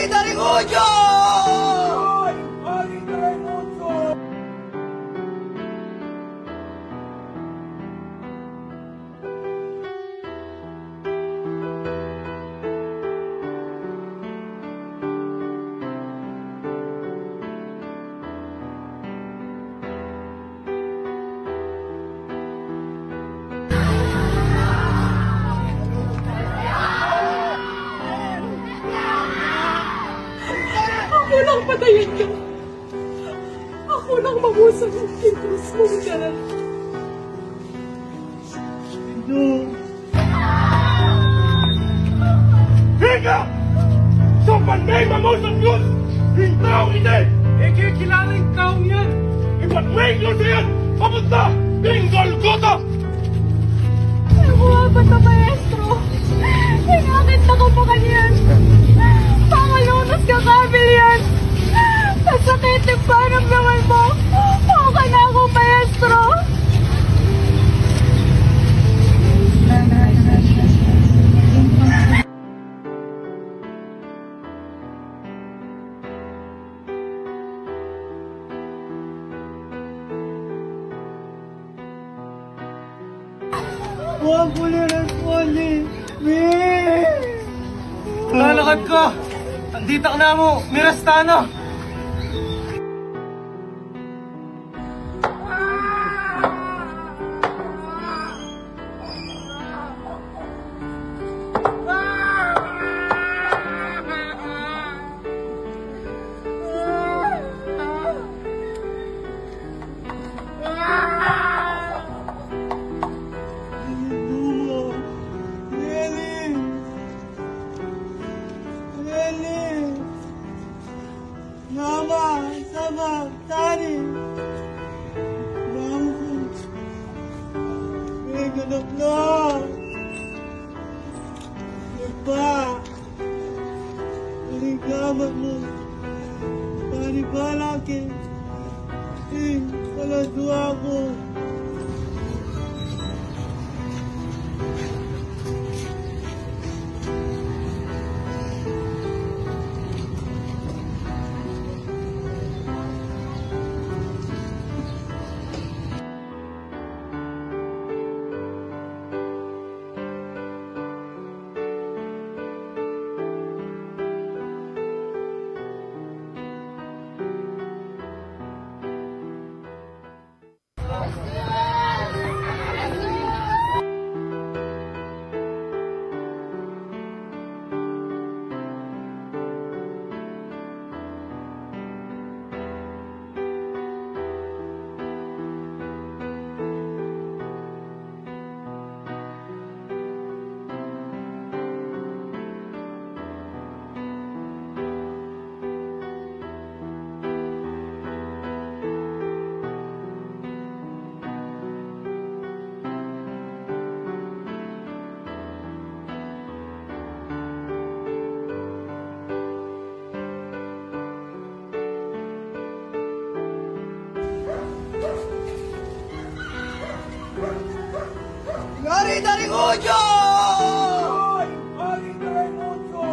dari Ujo! Hari dari Ujo! Ako lang patayin ka. Ako lang mabusan ang kintos mong dyan. Ito. Higa! Sa panday mamusan Diyos! Hintaw ite! Kilala yung taong yan! Iba't may Diyos yan! Papunta! Tinggal gota! Nabuhabat na maestro. Hinakit na ko pa kanyan. Pangalunas ka kabil yan. Masakit yung paramdaman mo. Okay na ako, maestro. Huwag mo niresponde! Lalakad ka! Andito ka na mo! Mirastana! Mama, sama, tani. Mama, may ganap na. Iba, aligamat mo. Tani balaki. Wala dua ko. Hari dari Ujo! Hari dari Ujo!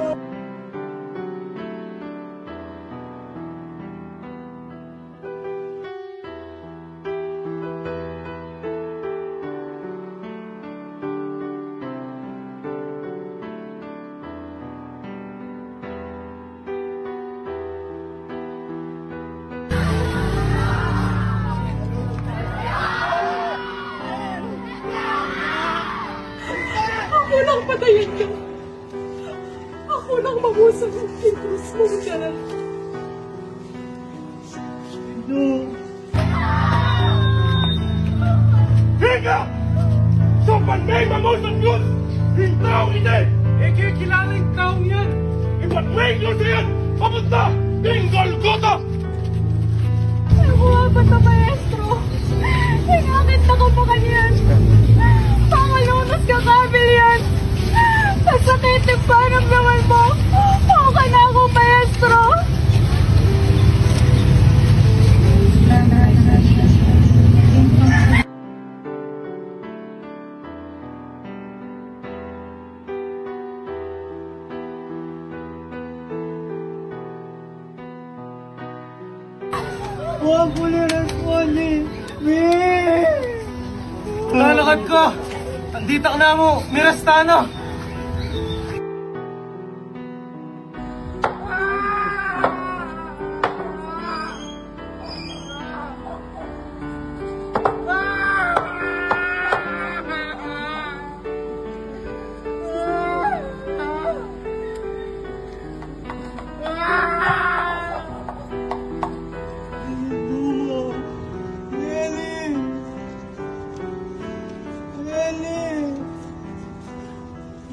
Ako lang patayin ka. Ako lang mabusan ang kintos mong dyan. Ito. Higa! Sa panday mamusan Diyos! Hintaw ite! Kilala yung taong yan! Iba't may Diyos yan! Papunta! Tinggal gota! Nabuhabat na maestro. Hinakit na ko pa kanyan. Pangalunas ka kabil yan. Masakit yung paramdaman mo. Okay na ako, maestro. Huwag mo nirespondi! Mi! Lalakad ka! Andito ka na mo! Mirastano!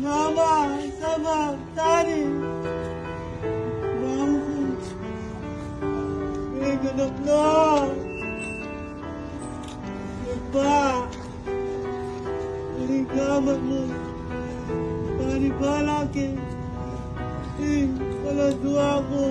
Mama, sama, Tani. Mama, may ganap na. Iba, naligaman mo. Tani ba laki? Wala dua ko.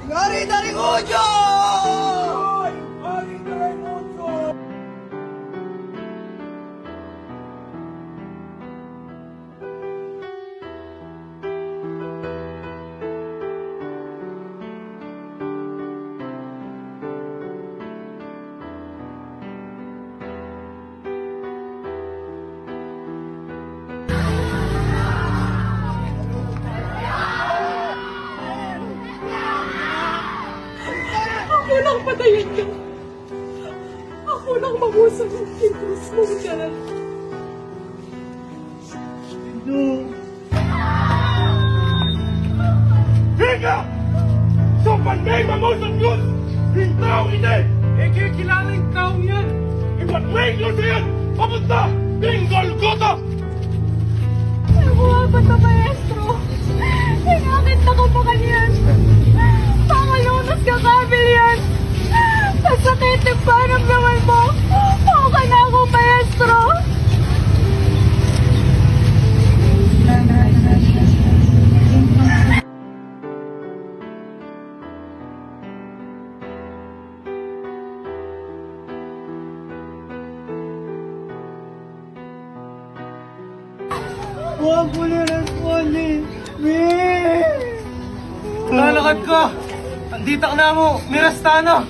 Ngari dari ujung! Ngari dari ujung! Ako lang patayin ka. Ako lang mabusan ang kintos mong dyan. Higa! Sa panday mamusan yun! Hintaw hindi! Kilala yung taong yan! Ipatwing nyo siya! Papunta! Tinggal gota! Nabuhabat na maestro. Hinakit na ka pa kanyan. Pangalunas ka kabil yan. Masakit ang paramdaman mo. Okay na ako, maestro. Huwag mo nirespondi! Mi! Lalakad ka! Andito ka na mo! Mirastano!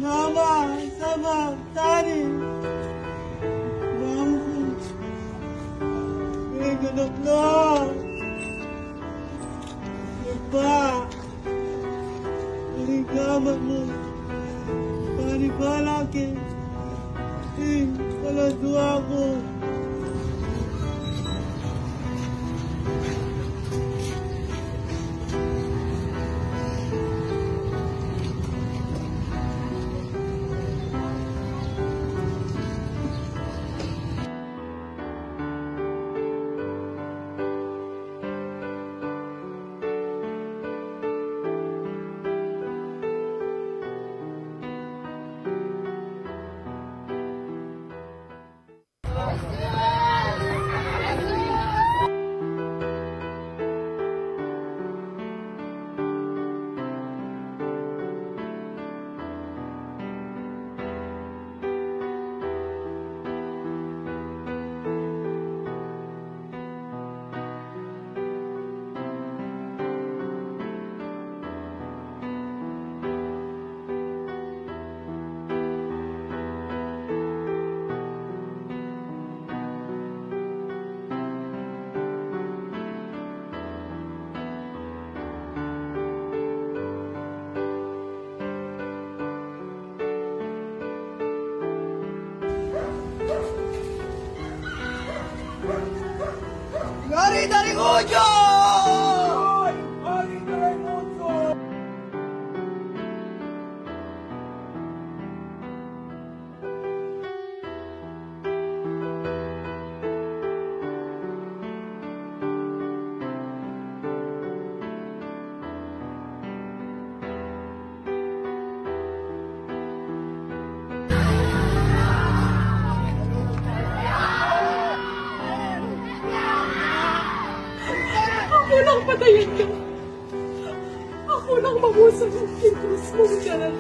Mama, sama, Tani. Mama, may ganap na. Iba, naligaman mo. Tani ba laki? Wala dua ko. Gari dari Ujo! Ako lang patayin ka. Ako lang mabusan ang kinus mo dyan.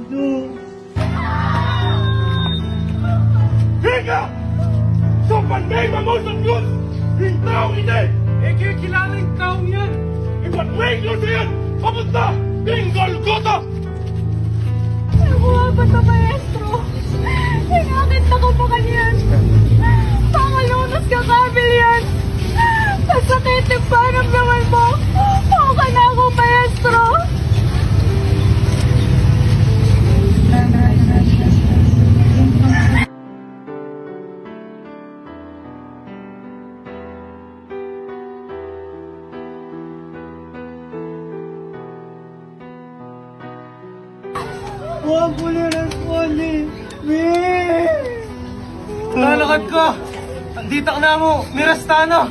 No. Higa! Sa pandemya mo sa Diyos! Yung tao hindi! Eh, kaya kilala yung taong yan. Ipatwing nyo siya! Papunta! Ding Golgota! Nabuhabat na maestro. Hinakit na ko pa kanyan. Pangalunas ka kabil yan. Masakit yung paramdaman mo. Okay na ako, maestro. Huwag ko na responde. Lalakad ko. Andito ka na mo, Mirastano.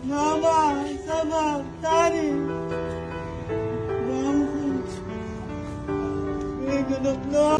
Mama, sama, Tani. Mama, ganap na.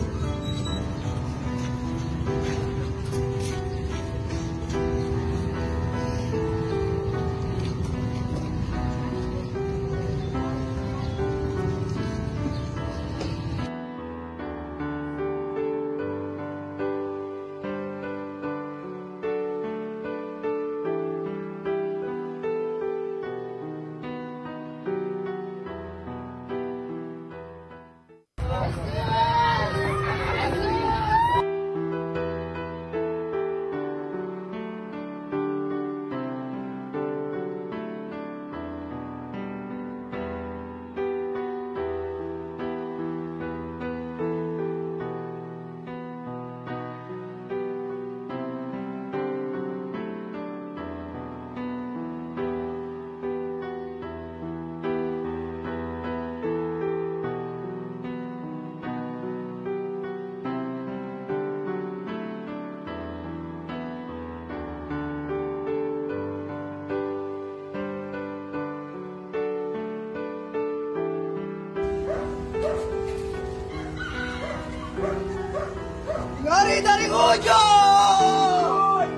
Gari dari Ujo!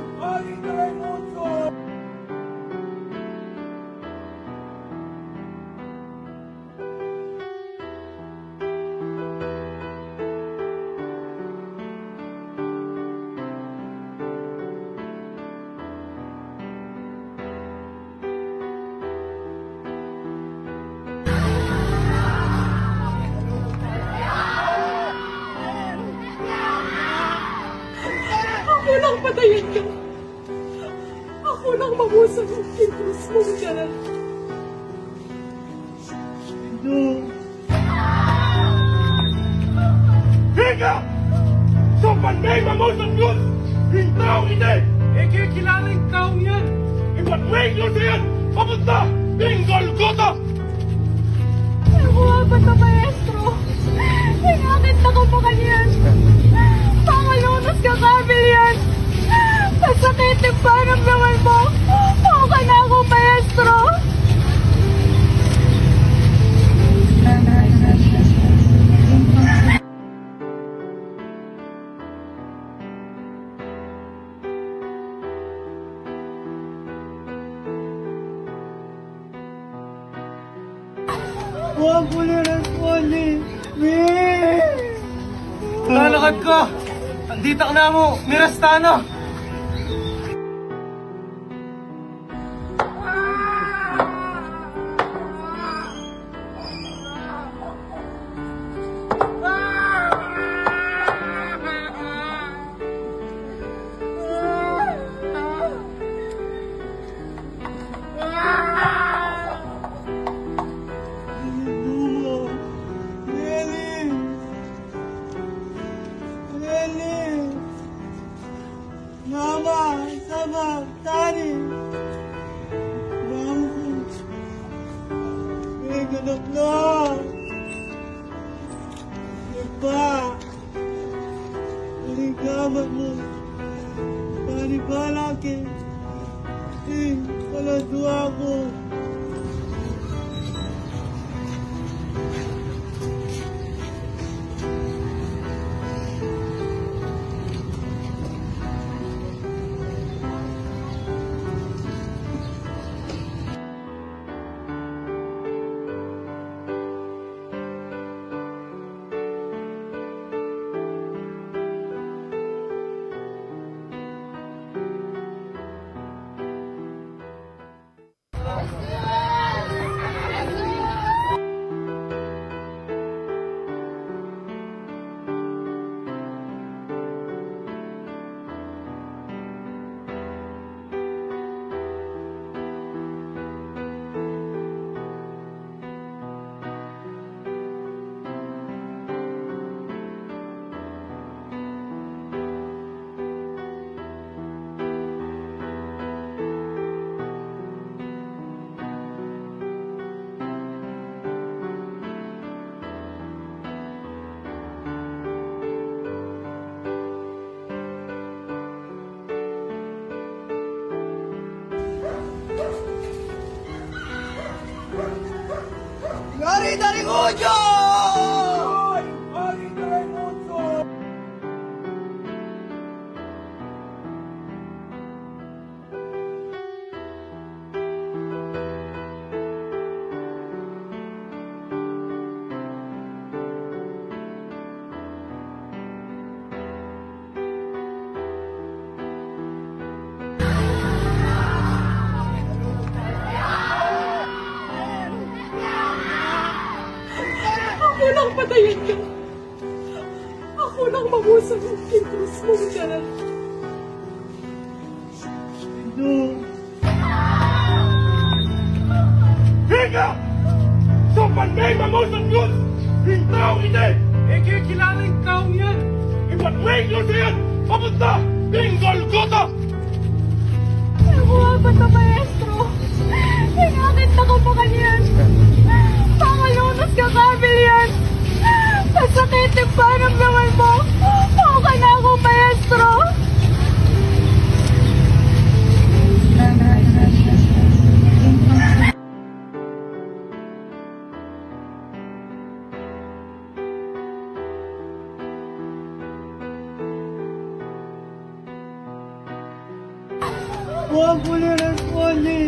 Gari dari Ujo! Ako lang patayin ka. Ako lang mabusan ang kinus mo dyan. Higa! Sa pagmamahal sa Diyos, yung tao hindi. Eh, kaya kilala yung taong yan. Ipag-wait nyo siya yan, papunta, ng Golgotha. Nabuhaban na, Maestro. Ingakit na ka pa kanyan. Pangalunos ka, Camillian. Masakit yung paramdaman mo. Okay na ako, Maestro. Huwag ko nirespondi. Lalakad ka. Andita ka na mo, Mirastana. Mama, sama, Tani. Mama, ganap na. Iba, ligaman mo. Tani ba laki? Paladwa ko. Gari dari Ujo! Gari dari Ujo! Ako lang patayin ka. Ako lang mabusang ang kintos mong dyan. Ito. Higa! Sa pagmamahal sa Diyos, yung tao hindi. Eh, kaya kilala yung taong yan. Ipag-wait nyo siya yan, papunta, ng Golgotha. Nabuhaban na, Maestro. Ingakit na ka pa kanyan. Pangalunos ka, Camillian. Masakit yung paramdaman mo. Okay na ako, Maestro. Huwag ko nirespondi.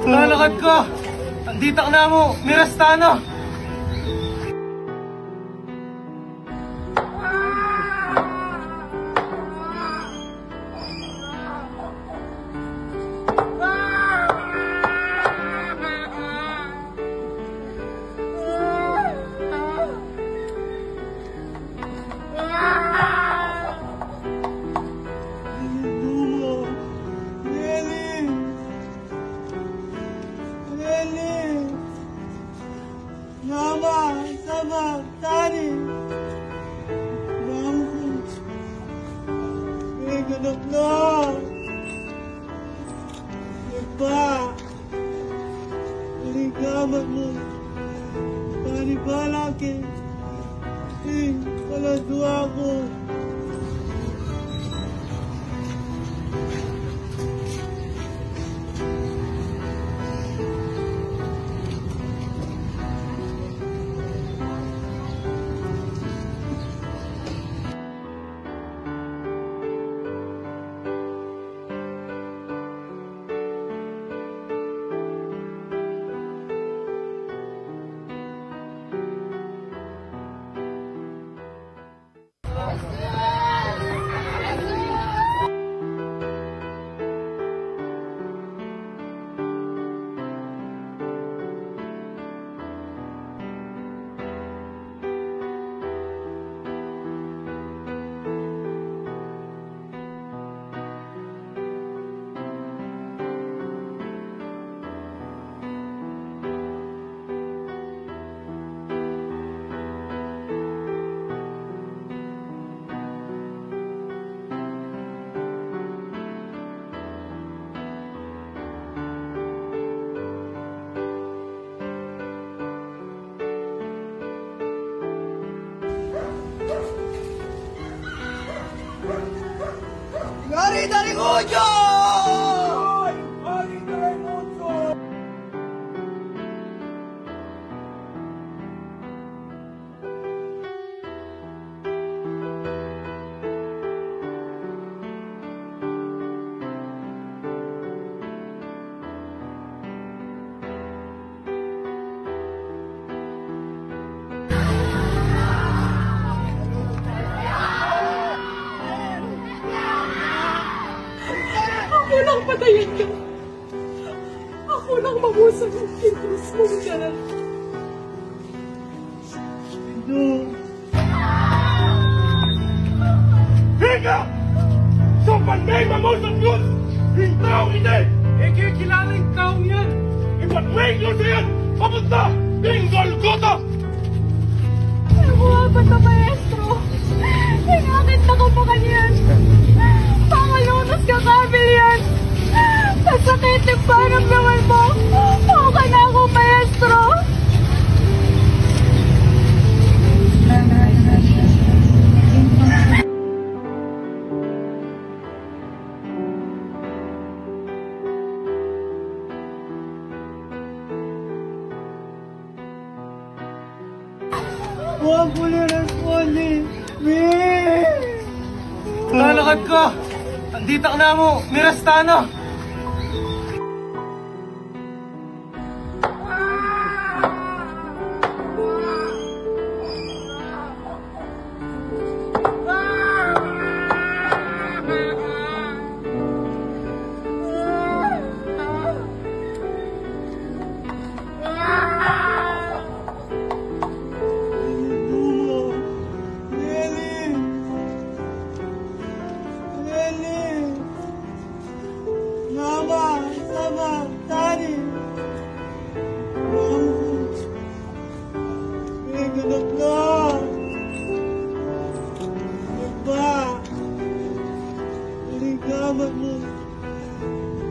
Lalakad ka. Andita ka na mo, Mirastana. ganap na. Iba. Aligaman mo. Panibala ke. Kaladwa ko. Gari dari Gojo! Gari dari Gojo! Ako lang patayin ka. Ako lang mabusan ang kinus mo dyan. Ito. Higa! Sa panayma mo sa Diyos! Hintaw hindi! Kilala yung taong yan! Ipatwing nyo siya papunta ng Golgota! Nabuhabat na maestro. Hinakit na ko pa kanyan. Pangalunos ka kabil yan. Masakit yung paramdaman mo. Okay na ako, maestro. Huwag ko niresponde. Lalakad ka! Andita ka na mo! Mirastana!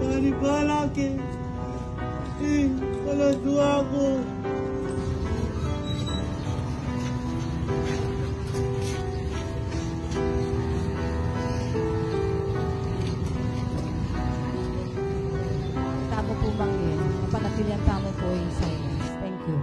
Panibala ke. Kaladwa ko. Tamo po bang yun? Mapanatilihan tamo po yung silence. Thank you.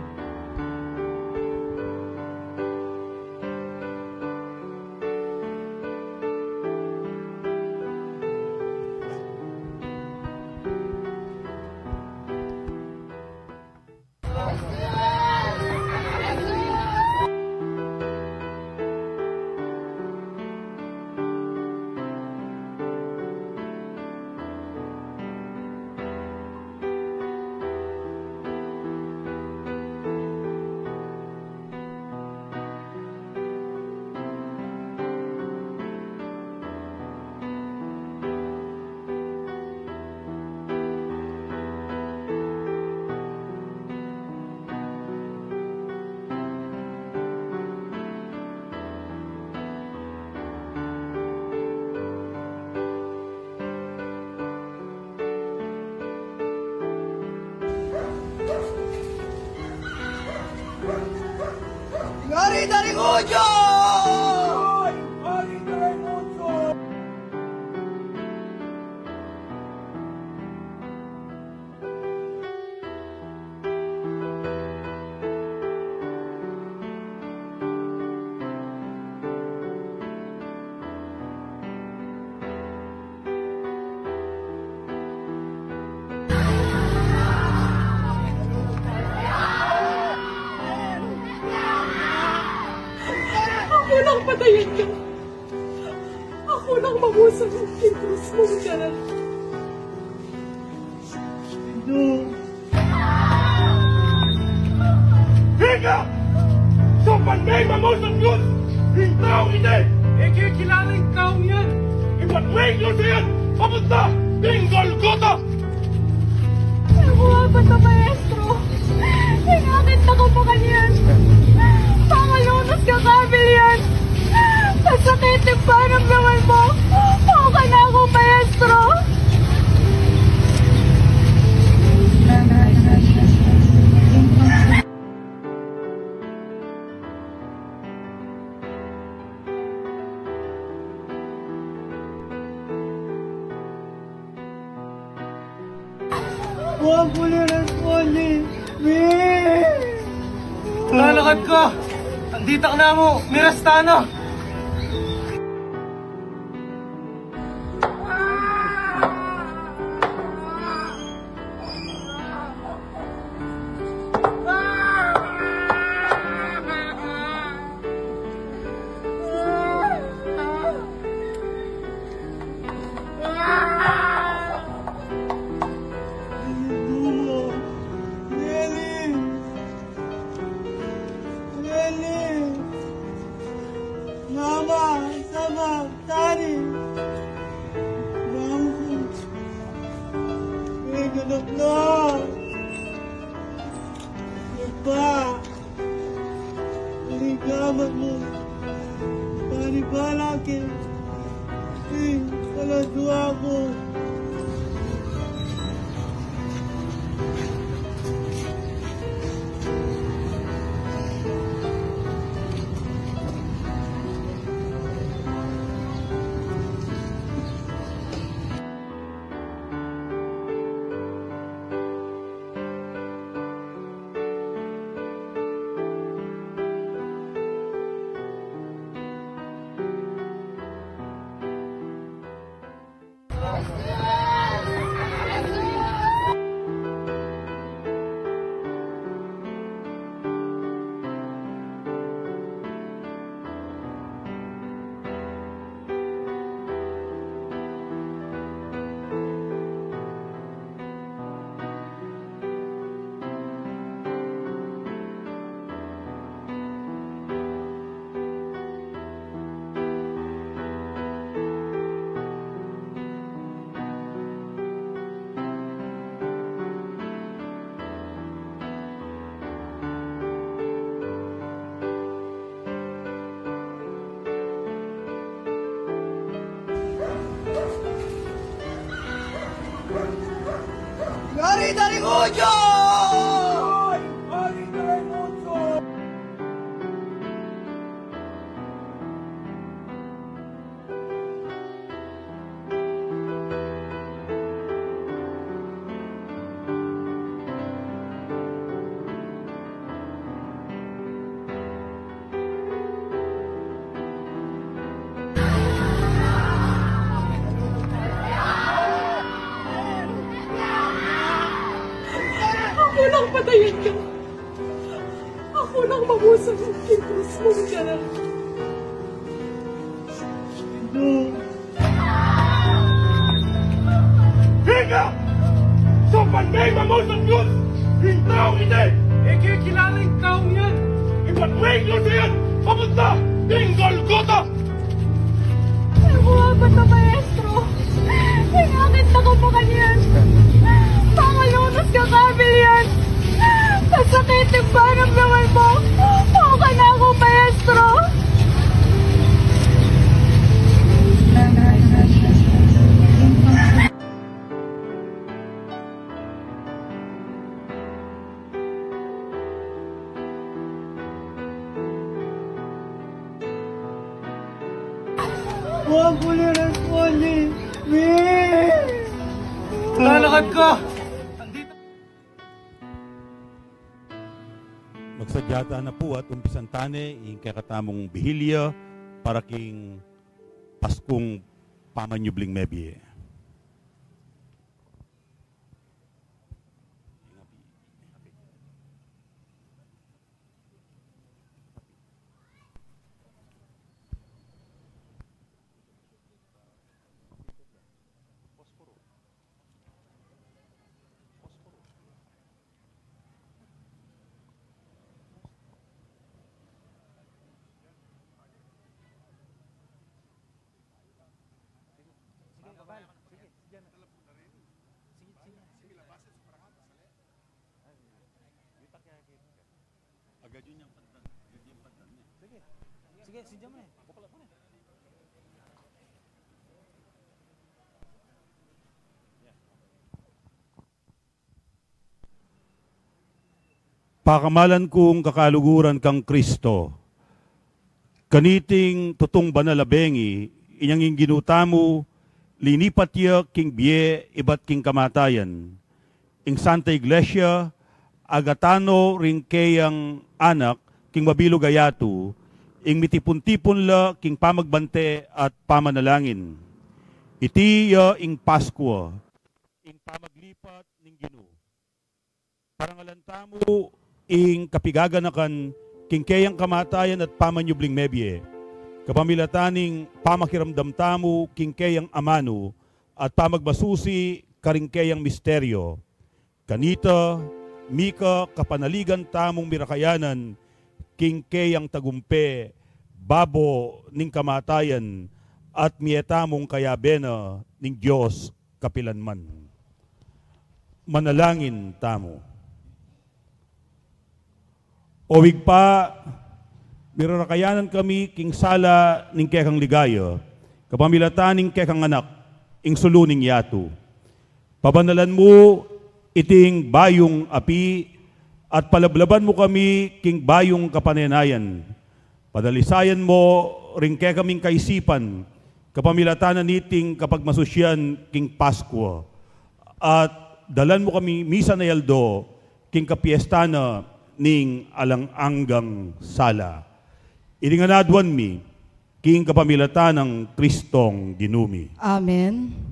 demonyo! Ay, demonyo! Ako lang patayin ka. Ako lang mabusang ang kintos mong dyan. Ito. Higa! Sa panay-mamaw sa Diyos! Hintaw hindi! Kilala yung taong yan! Ipag-may nyo sa yan! Papunta! Tinggal gota! Nabuhabat na maestro. Ingakit na ko pa kanyan. Pangalunas ka kabil yan. Masakit yung paramdaman mo. Okay na ako, maestro. Huwag mo niresponde! Me! Lalakad ka! Andito ka na mo! Mirastana! Dumo! Nelly! Nelly! Mama! Sama! Tani! Mama! May ganap na! Iba! Ligaman mo! Tani ba laki? Kaladwa ko! Gari dari Mojo! Gari dari Mojo! Ako lang patayin ka. Ako lang mabusang ang kintos mong dyan. Ito. Higa! Sa panay-mamaw sa Diyos! Hintaw hindi! Kilala yung taong yan! Ipag-may nyo sa yan! Papunta! Tinggal gota! Nabuhabat na maestro. Ingakit na ko pa kanyan. Pangalunas ka kabil yan. Masakit yung paramdaman mo. Okay na ako, maestro. Puliran ko ni. Lalakad ka! Andito. Magsadyata na po at umpisan tane yung kakatamong bihilya para king Paskong Pamanyubling Mebye. Sige, sidya mo na. Bukala mo na. Pakamalan kong kakaluguran kang Kristo, kaniting tutong banalabengi, inyang ginutamo, linipatya king biye, iba't king kamatayan. Ing Santa Iglesia, agatano ring kayang anak, king mabilo gayatu, ing mitipon-tipon la king pamagbante at pamanalangin. Iti ing Paskwa, ing pamaglipat ning Ginoo. Parangalantamo ing kapigaganakan king kayang kamatayan at pamanyubling mebye. Kapamilataning pamakiramdam tamo king kayang amano at pamagbasusi karing kayang misteryo. Kanita, mika kapanaligan tamong mirakayanan king kayang tagumpe, babo ning kamatayan, at mietamong kayabena ning Diyos kapilanman. Manalangin tamo. Owig pa, mirarakayanan kami king sala ning kekang ligaya, kapamilatan ning kekang anak, ing suluning yatu. Pabanalan mo iting bayong api, at palablaban mo kami king bayong kapanenayan. Padalisayan mo ring kaya kaming kaisipan, kapamilatanan niting kapag masusyan king Paskwa. At dalan mo kami misa na yaldo king kapiestana ning alang-anggang sala. Ininganadwan mi king kapamilatan ng Kristong dinumi. Amen.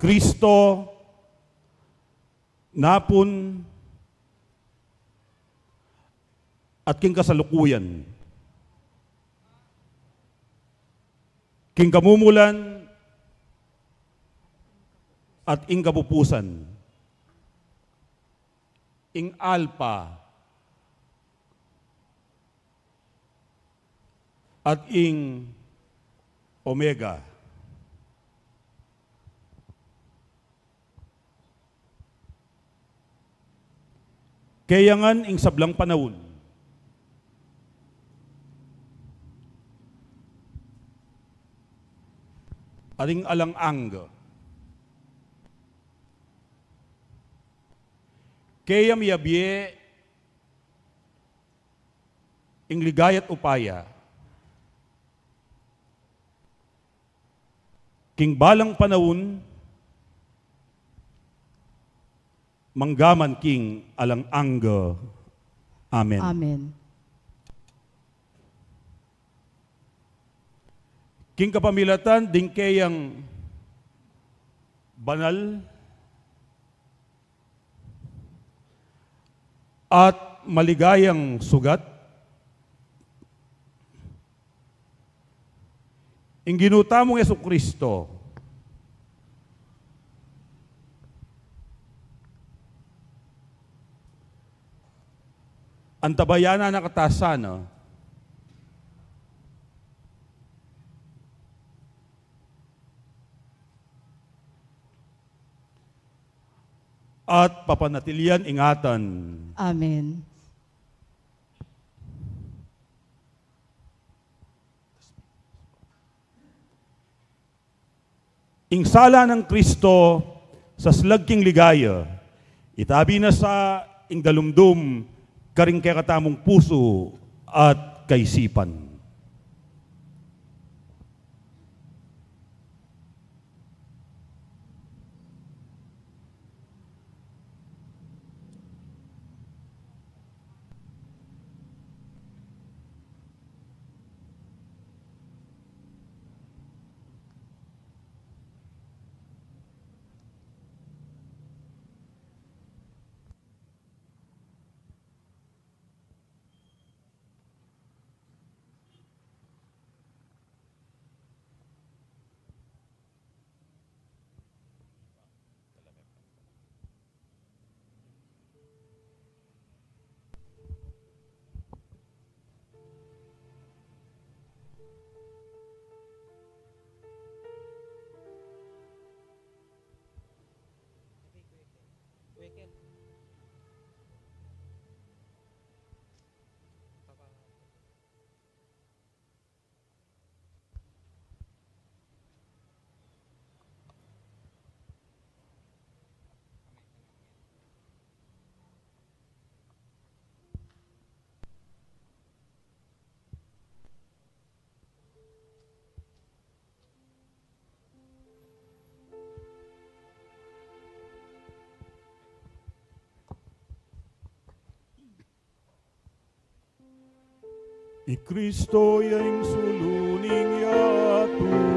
Kristo napon at king kasalukuyan, king kamumulan at ing kapupusan, ing Alpha at ing Omega. Kayangan ing sablang panahon, ating alang-angga, kayam yabye ing ligayat upaya, king balang panahon, manggaman king alang-angga. Amen. Amen. King kapamilatan, ding kayang banal at maligayang sugat, ing ginutamong Jesucristo, ang tabayana na katasana, at papanatilian ingatan. Amen. Ingsala ng Kristo sa slagking ligaya, itabi na sa ingdalumdum, karing kay katamong puso at kaisipan. I Kristo yung suluning yato.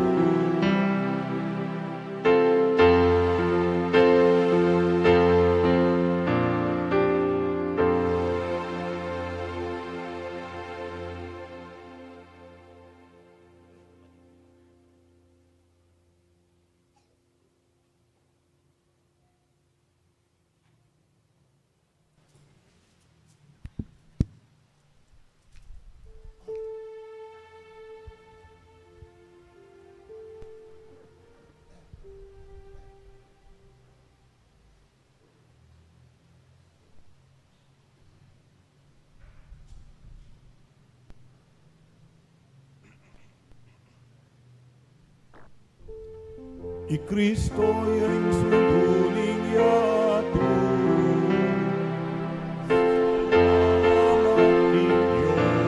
I Kristo yung suluning yato. Salamat din Diyos.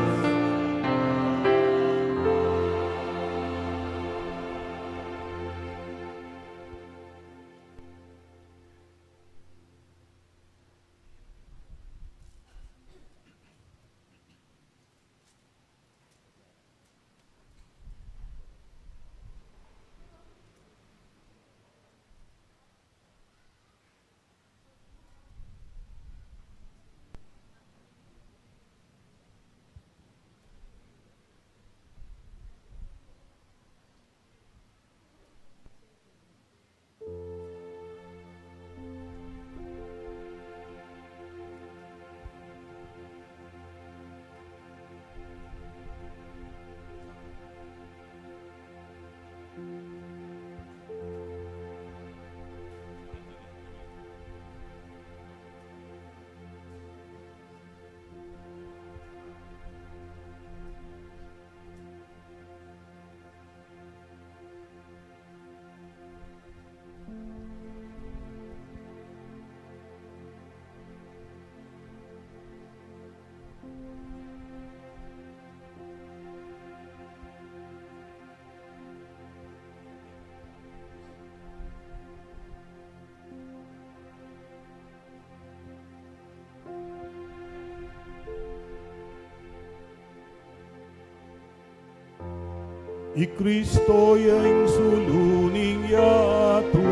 I Kristo yung suluning yato.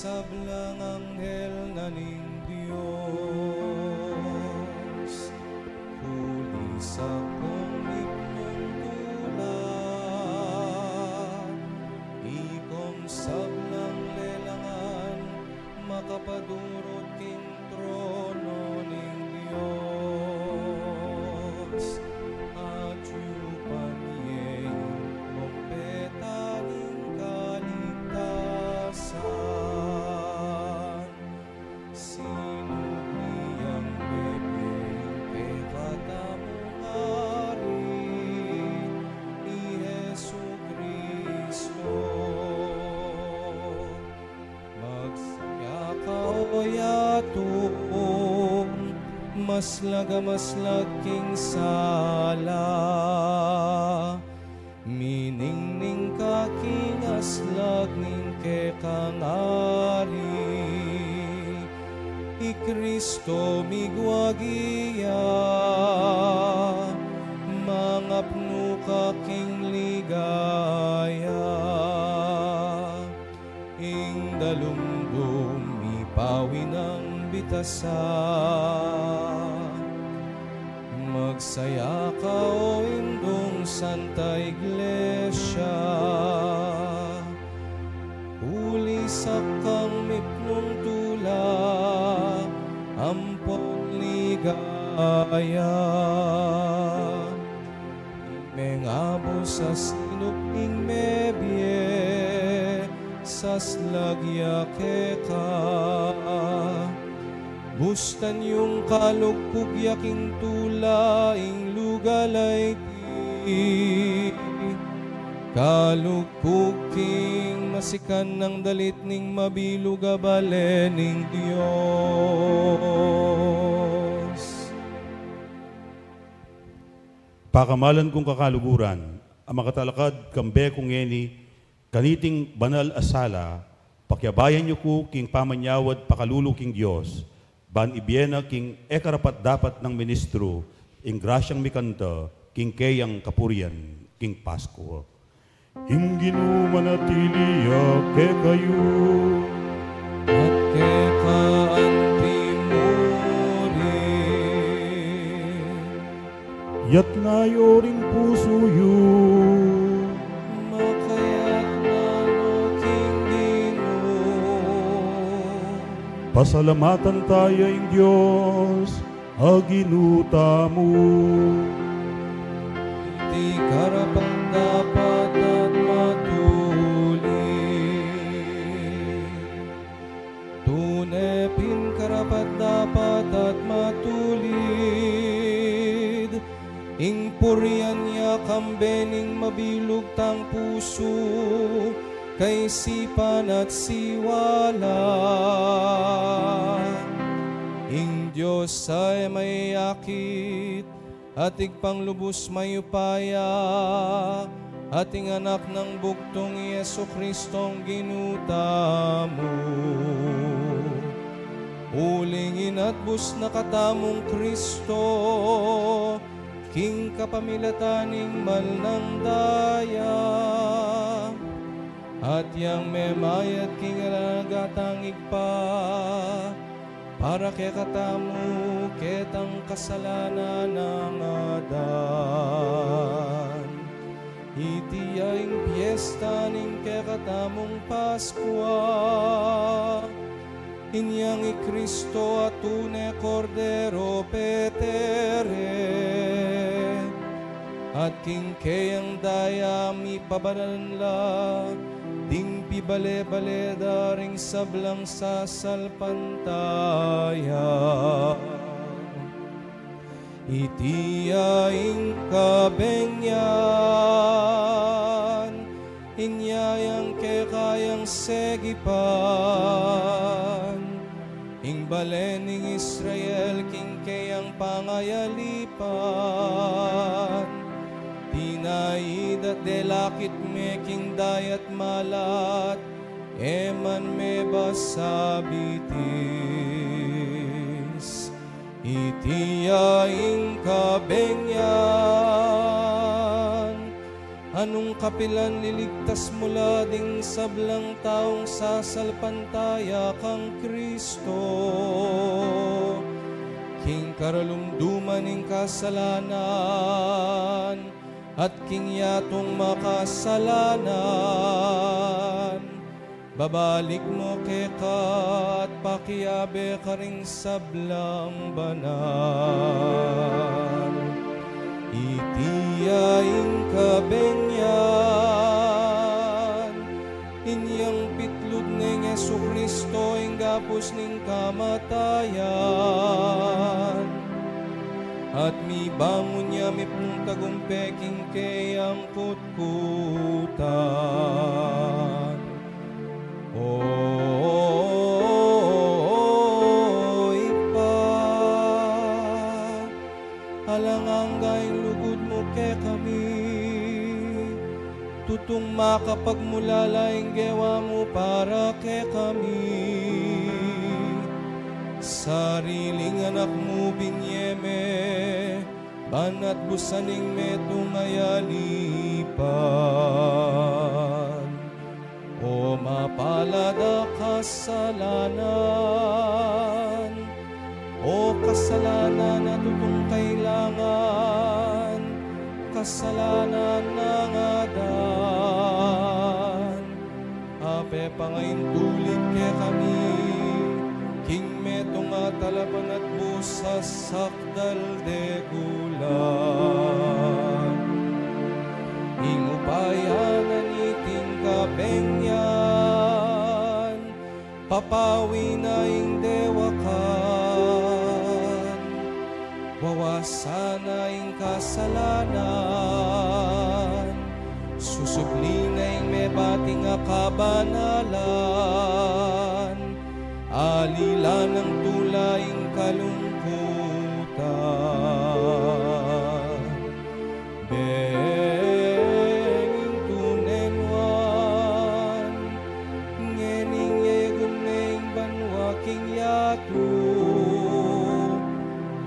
sablang anghel na ning Diyos, huli sa kong ipnong tulad, ikong sablang lelangan, makapadurot king trono ning Diyos, at yupan yeng mong petaning kaligtasan. Sinubiyang bebe kay katamong hari ni Jesu Cristo. Magsaya ka o yatong maslaga-maslag king sala, miningning ka king aslag ning kekangari, i Kristo migwagiya, mangapno ka king ligaya, ing dalumdum ipawi ng bitasan. Magsaya ka o indong Santa Iglesia, huli sa kang mipnong tula, ampon ligaya. Mengabo sa sinuping mebye, sas lagya keka, bustan yung kalugkug yaking tula, ing lugalay ti. Kalugkug king masikan ng dalit ning mabiluga balening Diyos. Pakamalan kong kakaluguran, ang makatalakad kambe kong eni, kaniting banal asala, pakyabayan niyo ko king pamanyawad pakalulu king Diyos, ban ibiena king ekarapat dapat ng ministro, ing grasyang mikanta, king kayang kapurian, king Pasko. Ing ginumanatiliya ke kayo, at kekaantimuri, yat ngayo ring puso yu, makayat na no king Ginoo. pasalamatan tayo ing Diyos, aginuta mo. Di karapat dapat at matuli, tunepin karapat dapat at matulid, ing purian niya kambening mabilog tang puso, kay sipan at siwala. Ing Diyos ay may akit, at igpanglubos mayupaya, ating anak ng bugtong Yesu Kristong ginuta mo. Ulingin at bus na katamong Kristo, king kapamilataning malnang daya, at yang memayat king alagatangig pa, para kay katamu ketang kasalanan ng adan. Iti aing piyesta ning kay katamong Paskwa, inyang i Kristo at tunay Cordero petere, at king kayang daya mi pabalanla, ding pibale-bale daring sablang sasalpantaya. Iti aing kabengyan, inyayang kekayang segipan, ing balening Israel king kayang pangayalipan, tinaidat delakit me king dayat malat, eman me basabitis. Iti aing kabengyan, Anong kapilan liligtas mula ding sablang taong sasalpantaya kang Kristo? King karalumduman ng kasalanan at king yatong makasalanan. Babalik mo keka at pakiabe ka ring sablang banal. Itiyain kabengyan, inyang pitlud ng Yesu Kristo, ing gapos ning kamatayan. At mi bangon niya mi pung tagumpeking kayang kutkutan. Alanganggayng lugod mo ke kami, tutong makapagmulalaing gewa mo para ke kami. Sariling anak mo binyeme, banat busaning metungayalipan. O mapalada kasalanan, o kasalanan na tutong kailangan, kasalanan ng Adan. Ape pangaintulit ke kami, king metong atalapan at busas sakdal de gulan. Ingupayanan iting kabengyan, papawi na ing dewakan. Wawasan na ing kasalanan, susubli na ing may bating akabanalan. Alila ng tulaing kalungkutan. Benging tunenwan, ngening yegum neng banwaking yatu,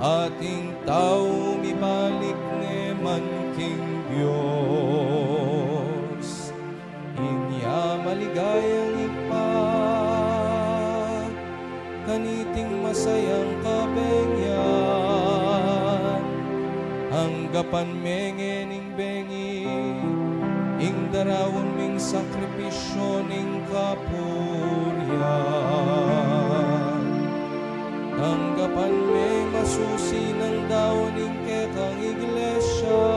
ating tao mibalik ne man king Diyos. Inya maligayang ipa, kaniting masayang kabengyan. Anggapan mengening bengi, ing darawon ming sakripisyo ning kapuryan. Anggapan me masusi ng daoning kekang iglesia,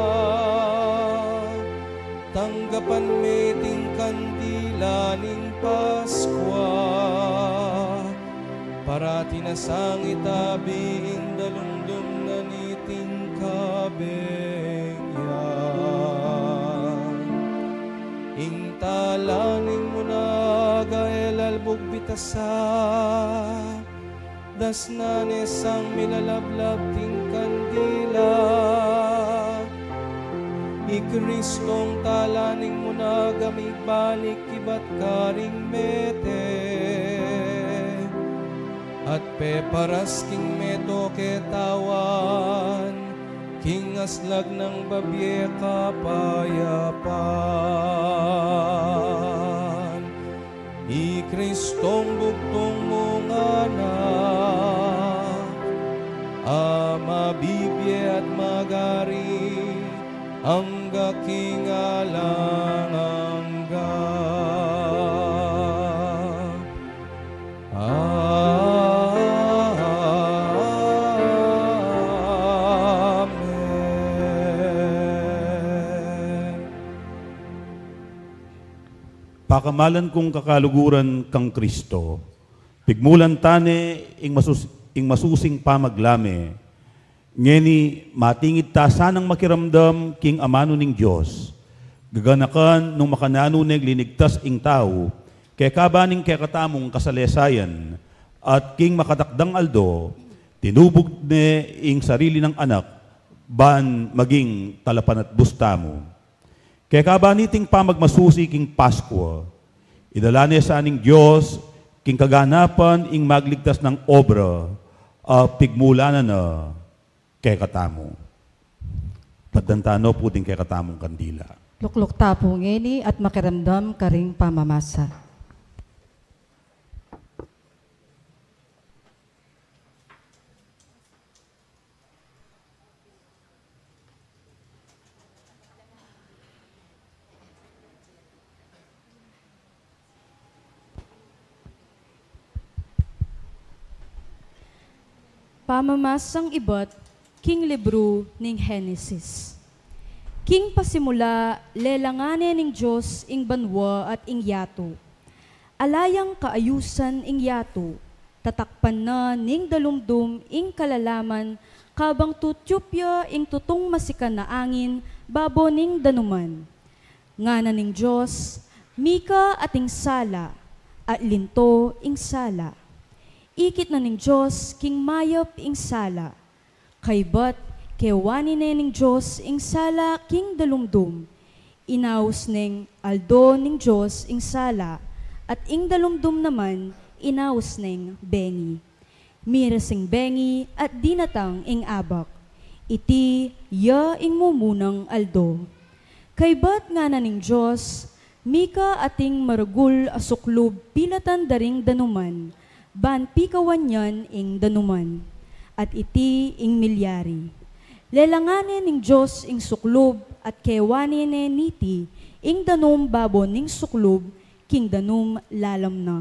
tanggapan me ting kandila ning Paskwa, para tinasang itabi indalumdum na niting kabengyan. Ing talaning mo na gaelalbog bitasa, das na nesang milalablab ting kandila. I Kristong talaning mo na gamibalik iba't karing mete, at peparas king meto ketawan, king aslag ng babye kapayapan. I Kristong bugtong mong anak, ama bibye at magari, angga king alangangga. Pakamalan kong kakaluguran kang Kristo, pigmulan tane ing masusing pamaglame, ngeni matingid ta sanang makiramdam king amano ning Diyos, gaganakan nung makanano neg linigtas ing tao, kay kabaning kay katamong kasalesayan, at king makatakdang aldo, tinubog ne ing sarili ng anak, ban maging talapan at bustamo. Kaya kabaniting pamagmasusi king Pasko, idalane sa aning Diyos, king kaganapan ing magligtas ng obra, pigmulanan na kay katamo. Padantano puting kay katamong kandila. Lukluk tapo ngeni at makiramdam karing pamamasa. Pamamasang ibat, King Libro ning Henesis. King pasimula, lelanganin ning Diyos ing banwa at ing yato. Alayang kaayusan ing yato, tatakpan na ning dalumdum ing kalalaman, kabang tutyupya ing tutong masikan na angin, babo ning danuman. Ngana ning Diyos, mika ating sala, at linto ing sala. Ikit na ning Diyos, king mayop ing sala. Kaybat, kewani na ning Diyos ing sala, king dalumdum. Inaus ning aldo ning Diyos ing sala, at ing dalumdum naman, inaus ning bengi. Mirasing bengi at dinatang ing abak. Iti, ya ing mumunang aldo. Kaybat nga na ning Diyos, mika ating maragul asuklob pilatan daring danuman, ban pikawan yan ing danuman, at iti ing milyari. Lelanganin ning Diyos ing suklob, at kewanin niti, ing danum babo ning suklob, king danum lalam na.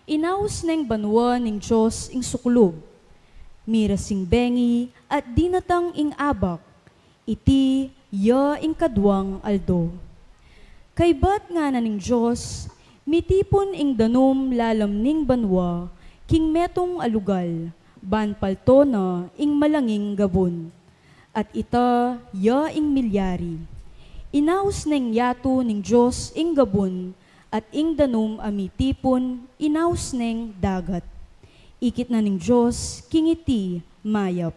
Inaus ning banwa ning Diyos ing suklob, mirasing bengi, at dinatang ing abak, iti ya ing kadwang aldo. Kaybat nga na ning Diyos, mitipon ing danum lalam ning banwa, king metong alugal, ban palto na ing malanging gabon. At ita, ya ing milyari. Inaus ning yato ning Diyos ing gabon, at ing danum amitipon, inaus ning dagat. Ikit na ning Diyos, king iti, mayap.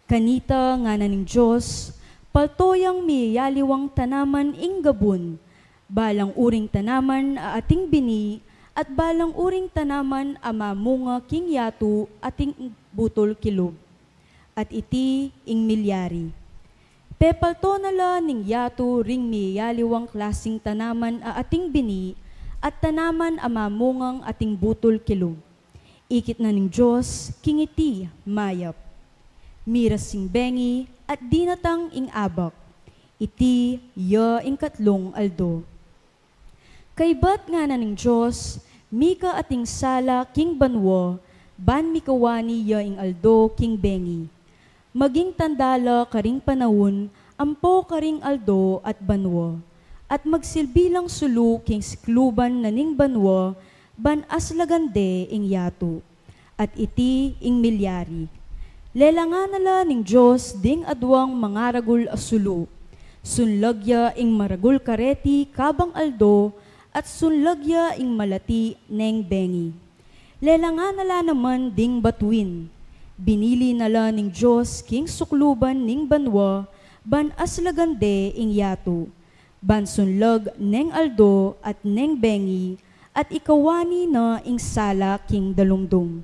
Kanita nga na ning Diyos, paltoyang miyaliwang tanaman ing gabon, balang uring tanaman ating bini, at balang uring tanaman amamunga king yato ating butol kilog. At iti ing milyari. Pepalto nala ning yato ring miyaliwang klasing tanaman ating bini, at tanaman amamungang ating butol kilog. Ikit na ning Diyos, king iti, mayap. Mirasing bengi, at dinatang ing abak. Iti, ya ing katlong aldo. Kaybat nga na ning Diyos, mika ating sala king banwa, ban mikawani ya ing aldo king bengi. Maging tandala karing panahon, ampo karing aldo at banwa. At magsilbilang sulu king sikluban na ning banwa, ban aslagande ing yato. At iti ing milyari. Lelanganala ning Diyos ding adwang mangaragul asulu. Sunlagya ing maragul kareti kabang aldo, at sunlagya ing malati neng bengi. Lelanganala naman ding batuin. Binili nala ning Diyos king sukluban ning banwa, ban aslagande ing yato. Ban sunlag neng aldo at neng bengi, at ikawani na ing sala king dalumdum.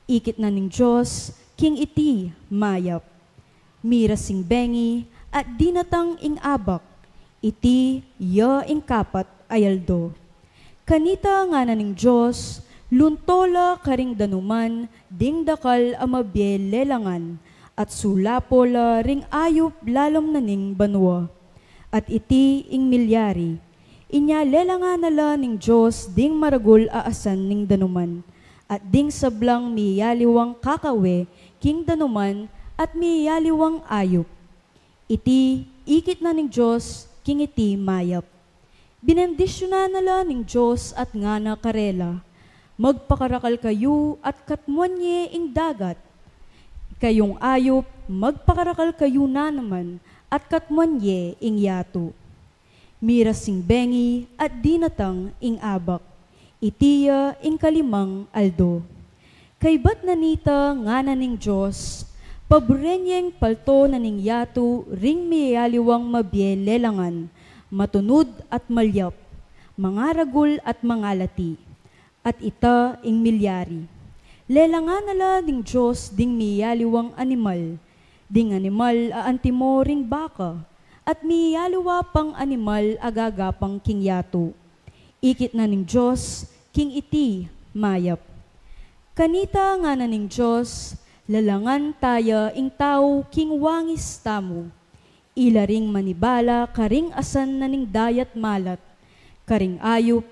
Ikit na ning Diyos, king iti, mayap. Mirasing bengi, at dinatang ing abak, iti, ya ing kapat ayaldo. Kanita nga na ning Diyos, luntola karing danuman, ding dakal amabye lelangan, at sulapola ring ayop lalom na ning banwa. At iti ing milyari, inya lelangan nala ning Diyos, ding maragul aasan ning danuman, at ding sablang miyaliwang kakawe, king danuman, at miyaliwang ayop. Iti, ikit na ning Diyos, king iti mayap. Binendisyonan nala ning Diyos at nga na karela, magpakarakal kayo at katmuanye ing dagat. Kayong ayop, magpakarakal kayo na naman at katmuanye ing yato. Mirasing bengi at dinatang ing abak, itiya ing kalimang aldo. Kaybat nanita nga na ning Diyos, paburenyeng palto na ning yato ring miyaliwang mabye lelangan, matunod at malyap, mangaragul at mangalati, at ita ing milyari. Lelangan nala ning Diyos ding miyaliwang animal, ding animal aantimo ring baka, at miyalwa pang animal agagapang king yato. Ikit na ning Diyos, king iti mayap. Kanita nga na ning Diyos, lalangan taya ing tao king wangis tamo. Ilaring manibala karing asan na ning dayat malat, karing ayop,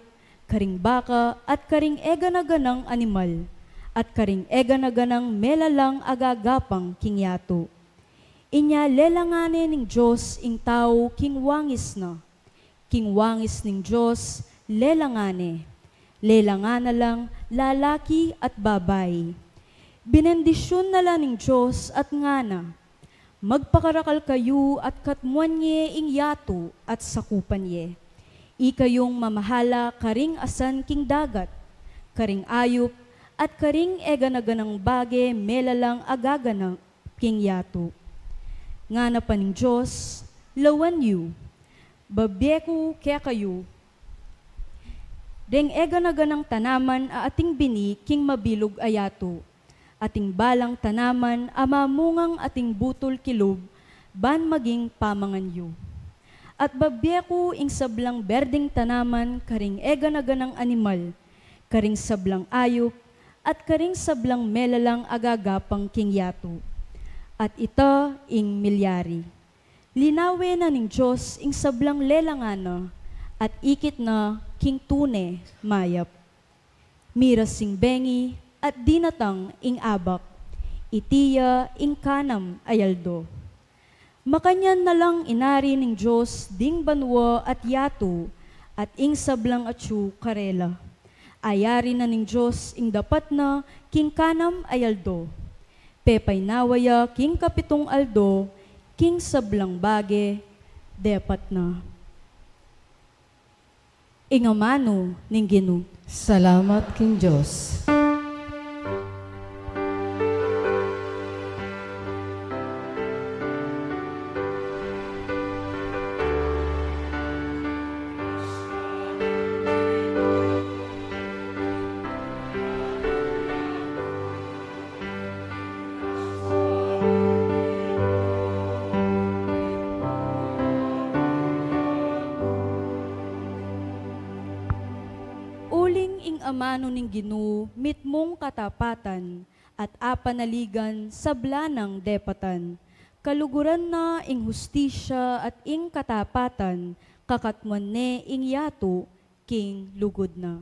karing baka at karing ega na ganang animal, at karing ega na ganang melalang agagapang king yato. Inya lelangane ning Diyos ing tao king wangis na. King wangis ning Diyos lelangane. Lelangana lang lalaki at babay. Binendisyon na lang ning Diyos at ngana. Magpakarakal kayo at katmuanye ing yato at sakupanye. Ikayong mamahala karing asan king dagat, karing ayop at karing ega na ganang bage melalang agaganang king yato. Nga na pa ning Diyos, lawan yu, babyeku kaya kayo. Deng ega na ganang tanaman a ating bini king mabilog ayato, ating balang tanaman amamungang ating butol kilog, ban maging pamangan yu. At babyeku ing sablang berdeng tanaman karing ega na ganang animal, karing sablang ayop, at karing sablang melalang agagapang king yato. At ita ing milyari. Linawe na ning Diyos ing sablang lelangana at ikit na king tune mayap. Miras sing bengi at dinatang ing abak. Itiya ing kanam ayaldo. Makanyan na lang inari ning Diyos ding banwa at yato at ing sablang atsu karela. Ayari na ning Diyos ing dapat na king kanam ayaldo. Pepay nawaya king kapitong aldo, king sablang bage, depat na. Ingamano ning Ginoo. Salamat king Diyos. Amano ning Ginoo mitmong katapatan at apanaligan sablanang depatan. Kaluguran na ing hustisya at ing katapatan, kakatman ne ing yato king lugod na.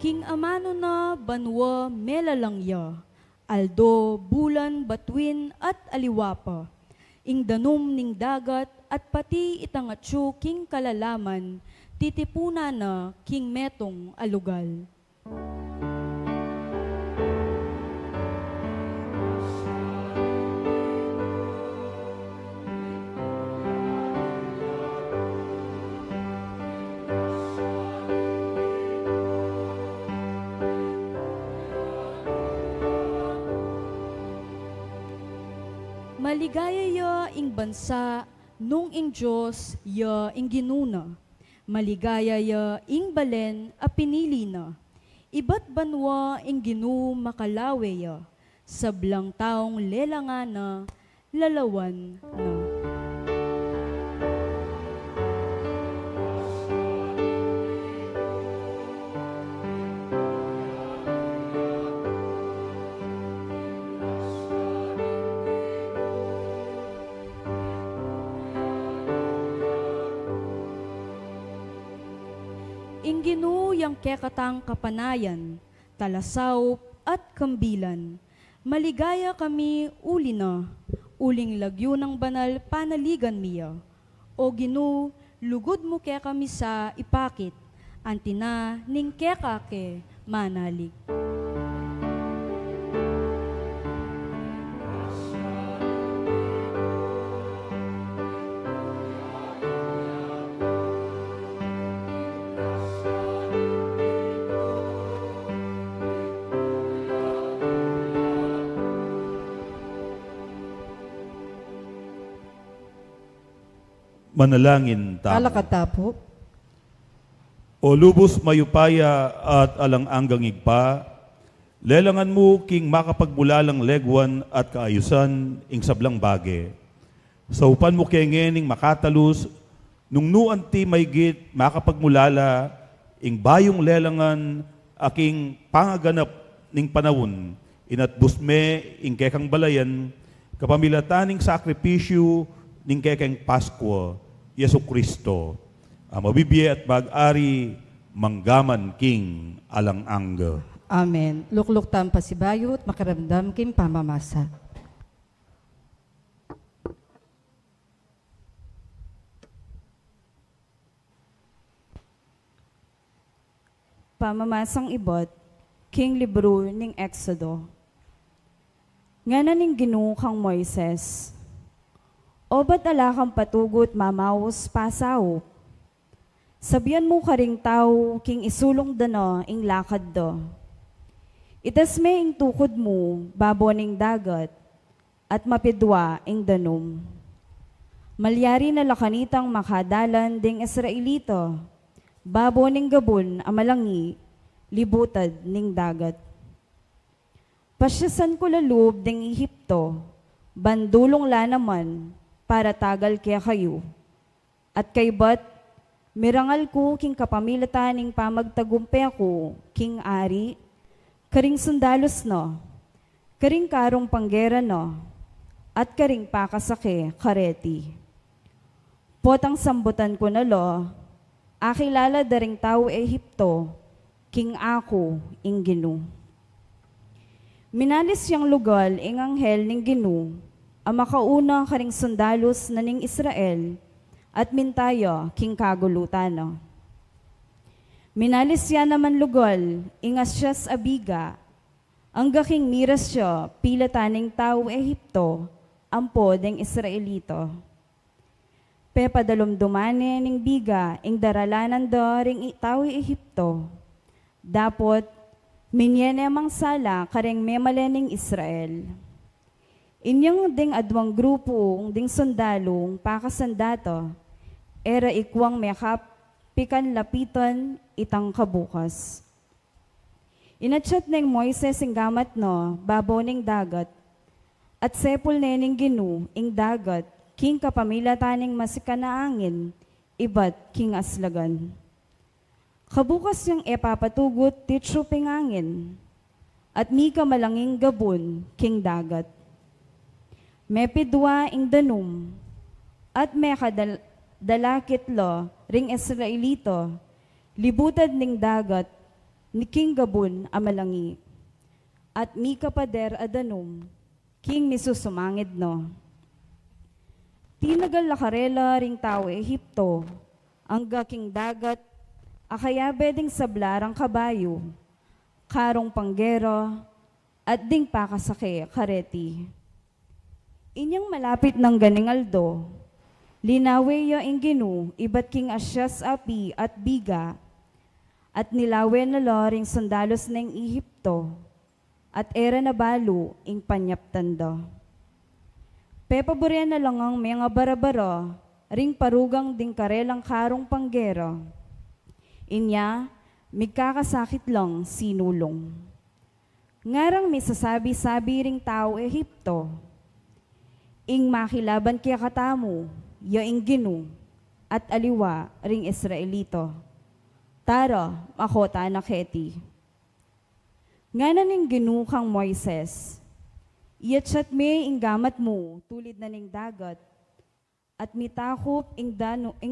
King amano na banwa melalangya, aldo, bulan, batuin at aliwapa. Ing danom ning dagat at pati itangatsu king kalalaman, titipuna na king metong alugal. Maligaya ya ing bansa, nung ing Diyos ya ing ginuna. Maligaya ya ing balen a pinili na. Iba't banwa ing Ginoo makalawe ya. Sablang taong lelangana, lalawan na. Ing Ginoo yang kekatang kapanayan, talasaw at kambilan. Maligaya kami uli na, uling lagyo ng banal panaligan miya. O Ginoo, lugod mo kaya kami sa ipakit, antina ning kekake manalig. Manalangin tayo. Alakatapo. O lubos mayupaya at alang-anggang igpa, lelangan mo king makapagmulalang legwan at kaayusan ing sablang bage. Sa upan mo kengening makatalus, nung nuan ti maygit makapagmulala, ing bayong lelangan aking pangaganap ning panawon, inatbus me ing kekang balayan, kapamilataning sakripisyo ning kekang Pasko, Yesu Kristo. Mabibiye at mag-ari, manggaman king alang-angga. Amen. Lukluk tam pasibayot, makaramdam kim pamamasa. Pamamasang ibot, king libro ning Exodo. Nga na ning Ginoo kang Moises, o ba't ala kang patugot mamawos pasaw? Sabihan mo karing tao, king isulong dano ing lakad do. Itas me ing tukod mo, baboning dagat, at mapidwa ing danom. Malyari na lakanitang makadalan ding Israelito, baboning gabon amalangi, libutad ning dagat. Pasyasan ko lalub ding Ehipto, bandulong la naman, para tagal kaya kayo. At kay bat, mirangal ko king kapamilataning pamagtagumpe ako, king ari, karing sundalos no, karing karong panggera no, at karing pakasake kareti. Potang sambutan ko na lo, akilala daring tao Ehipto, king ako ing Ginoo. Minalis yang lugal ing anghel ning Ginoo, ang makauna karing sundalos na ning Israel, at mintayo king kagulutano. Minalis siya naman lugal, ingas siya sa abiga, ang gaking miras siya, pilataning tao Ehipto, ampo deng Israelito. Pepadalumdumane ning biga, ing daralanan do ring tao Ehipto. Dapot, minyenemang sala kareng memalening Israel. Inyong ding adwang grupo, ding sundalong, pakasandato, era ikwang mekap, pikan lapitan, itang kabukas. Inatsyat ng Moises ing gamat no, babaw ning dagat, at sepul nening Ginoo ing dagat, king kapamilataning masikanaangin, ibat king aslagan. Kabukas yung epapatugot titso pingangin, at mi kamalanging gabon king dagat. Mepidwa ing danum, at mekadalakit lo ring Israelito, libutad ning dagat, ni king gabon amalangi, at mi kapader adanum, king misusumangid no. Tinagal lakarela ring tao Ehipto, ang gaking dagat, akaya beding sablarang kabayo, karong panggero, at ding pakasake kareti. Inyang malapit ng ganingaldo, linawe yo ing Ginoo, ibat king asyas api at biga, at nilawe na lo ring sandalos ng Ehipto, at era na balo ing panyaptando. Pepaboryan na lang ang mga barabaro, ring parugang ding karelang karong panggero. Inya, migkakasakit lang sinulong. Ngarang may sasabi-sabi ring tao Ehipto, ing makilaban kaya katamu, yo ing Ginoo, at aliwa ring Israelito. Tara, makota na keti. Nga na ning Ginoo kang Moises, iyatsat me ing gamat mo, tulid na ning dagat, at mitakop ing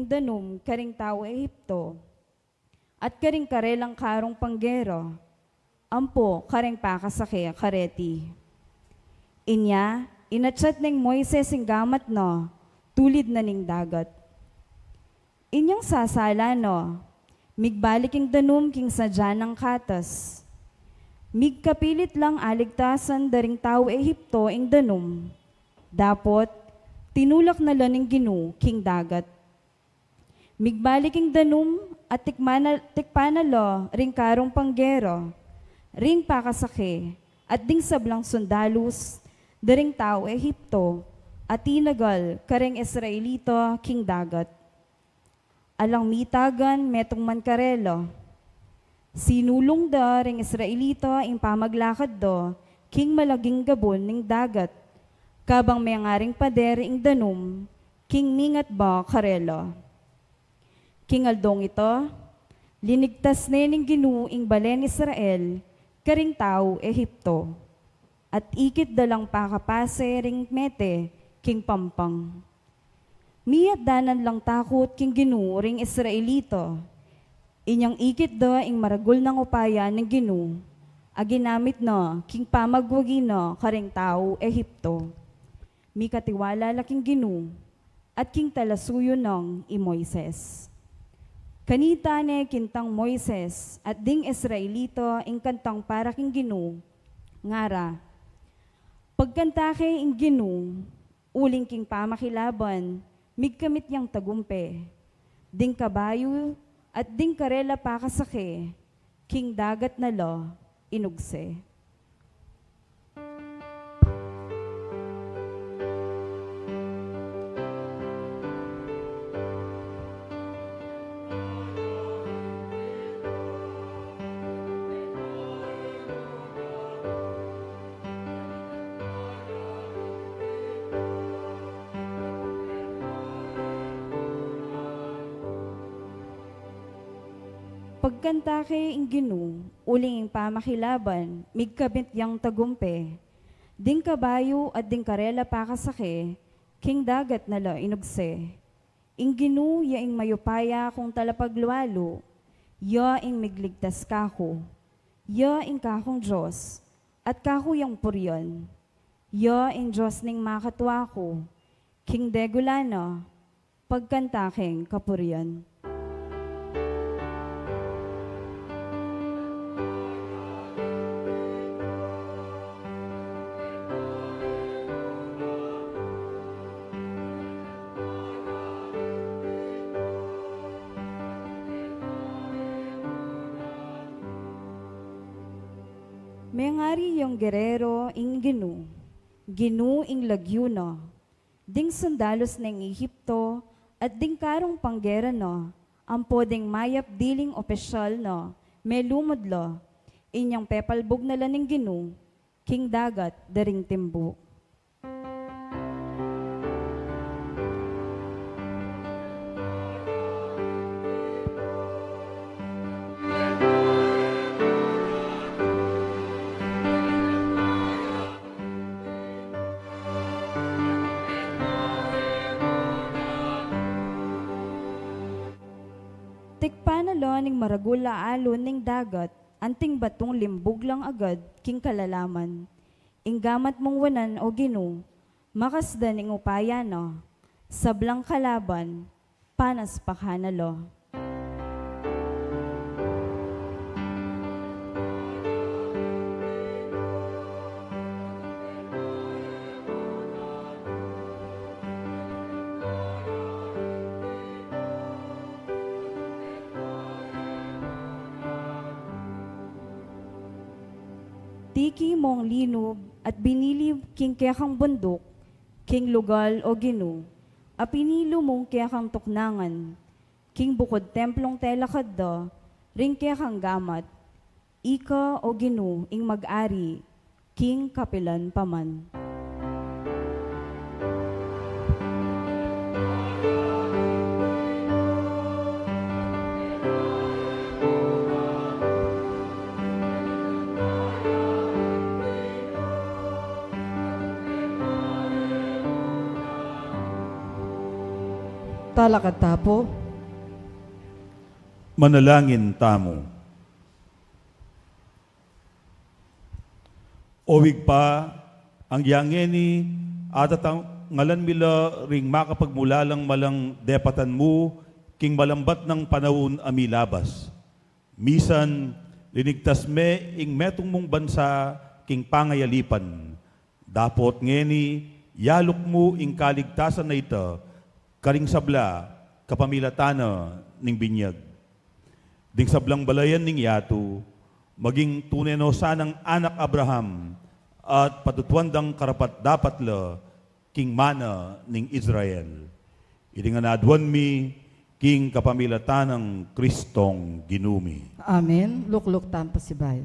danum karing tao Ehipto, at karing karelang karong panggero, ampo karing pakasake kareti. Inya, inatsat ning Moises ing gamat no, tulid na ning dagat. Inyang sasala no, migbalik ing danum king sadya ng katas. Migkapilit lang aligtasan daring tao Ehipto ing danum. Dapot, tinulak na lang ning Ginoo king dagat. Migbalik ing danum at tikpanalo ring karong panggero, ring pakasake, at ding sablang sundalus, daring tao Ehipto, at tinagal kareng Israelito king dagat. alang mitagan metong mankarelo. Sinulong da ring Israelita ing pamaglakad do, king malaging gabon ning dagat, kabang may ngaring pader ing danum, king mingat ba karelo. King aldong ito, linigtas ning Ginoo ing balen Israel, karing tao Ehipto, at ikit dalang pakapase ring mete, king pampang. Miyat danan lang takot king Ginoo ring Israelito, inyang ikit da ing maragul ng upaya ng Ginoo, aginamit na king pamagwagi na karing tao Ehipto. Mi katiwala laking Ginoo, at king talasuyo ng Moises. Kanita ne kintang Moises at ding Israelito ing kantang para king Ginoo, ngara, pagkantake ing Ginoo, uling king pamakilaban, migkamit yang tagumpe, ding kabayo at ding karela pakasake, king dagat na lo, inugse. Pagkantake ing Ginoo, uling ing pamakilaban, migkabit yang tagumpe, ding kabayo at ding karela pakasake, king dagat na lo inugse. Ing Ginoo ya ing mayupaya kung talapaglualo, ya ing migligtas kako, ya ing kakong Diyos, at kako yang puryon, ya ing Diyos ning makatwa ko, king degulano, pagkantaking kapuryon. Mengari yung gerero ing Ginoo, Ginoo ing lagyuno, ding sandalos ng Ehipto, at ding karong panggera no, ang podeng mayap diling opisyal no, may lumodlo, inyang pepalbog na laning Ginoo, king dagat daring timbu. Tikpanalo ning maragula alon ning dagat, anting batong limbog lang agad, king kalalaman. Inggamat mong wanan o Ginoo, makasdan ing upaya no, sablang kalaban, panas pakanalo. Tiki mong linog at binili king kayakang bundok, king lugal o Ginoo, a pinilo mong kayakang tuknangan, king bukod templong telakad da, ring kayakang gamat, ika o Ginoo ing mag-ari, king kapilan paman. Talakad tapo. Manalangin tamo. Owig pa ang yangeni at ang ngalan mila ring makapagmulalang malang depatan mo king malambat ng panahon amilabas. Misan linigtas me ing metong mong bansa king pangayalipan. Dapot ngeni yalok mo ing kaligtasan na ito karing sabla, kapamilatana ning binyag. Ding sablang balayan ning yato, maging tunay no sanang anak Abraham, at patutwandang karapat dapat la, king mana ning Israel. Ili nga nadwan mi, king kapamilatan ng Kristong ginumi. Amen. Lukluk tampo si Bayo.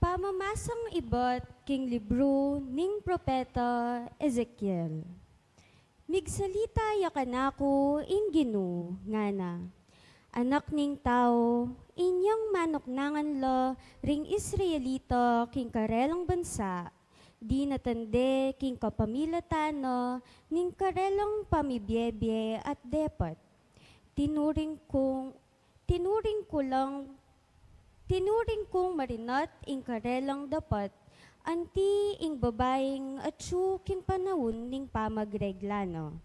Pamamasang ibot king libro ning propeta Ezekiel. Migsalita yakanako in Gino ngana. Anak ning tao, inyang manoknangan lo ring Israelita king karelang bansa, di natande king kapamilatano ning karelang pamibyebye at depat. Tinuring kong marinat ing karelang dapat, anti ing babaeng at king panahon ning pamagreglano.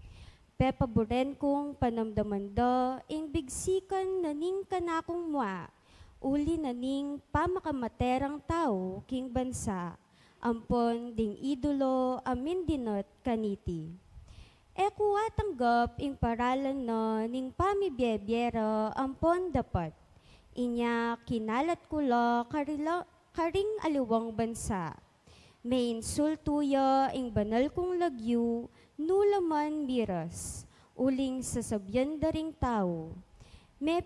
Pepaboren kong panamdamanda ing bigsikan na ning kanakong mua, uli na ning pamakamaterang tao king bansa, ampon ding idolo amin dinot kaniti. Kuwa tanggap ing paralan na ning pamibyebiyera ampon dapat. Inya kinalat ko la karing aliwang bansa. May insultuya ing banal kong lagyu, nulaman miras, uling sasabyan daring tao. May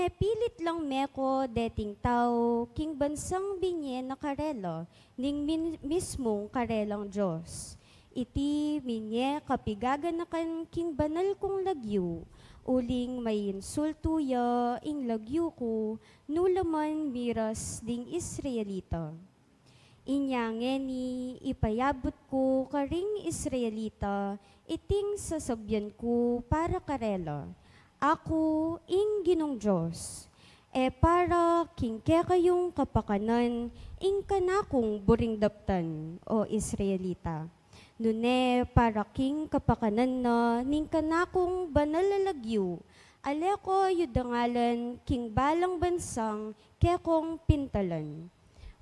pilit lang meko deting tao, king bansang binye na karelo, ning mismong karelang Diyos. Iti minye kapigaganakan king banal kong lagyu, uling may insultuya ing lagyu ko, nulaman miras ding Israelita. Inyangeni ipayabot ko karing Israelita, iting sasabyan ko para karela. Ako ing Ginong Diyos, para kingke kayong kapakanan, ing kanakong buringdaptan, o Israelita. Nune para king kapakanan na ning kanakong banalalagyu, aleko yudangalan king balang bansang kekong pintalan.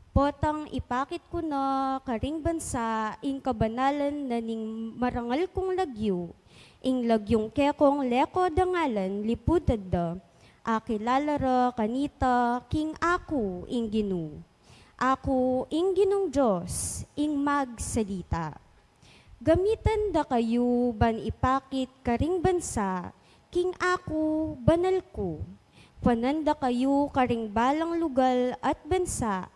Potang ipakit ko na karing bansa ing kabanalan na ning marangal kong lagyu, ing lagyong kekong leko dangalan liputad da, akilalara kanita king ako ing Ginu. Ako ing Ginong Diyos ing magsalita. Gamitan da kayo ban ipakit karing bansa, king ako banal ko. Pananda kayo karing balang lugal at bansa,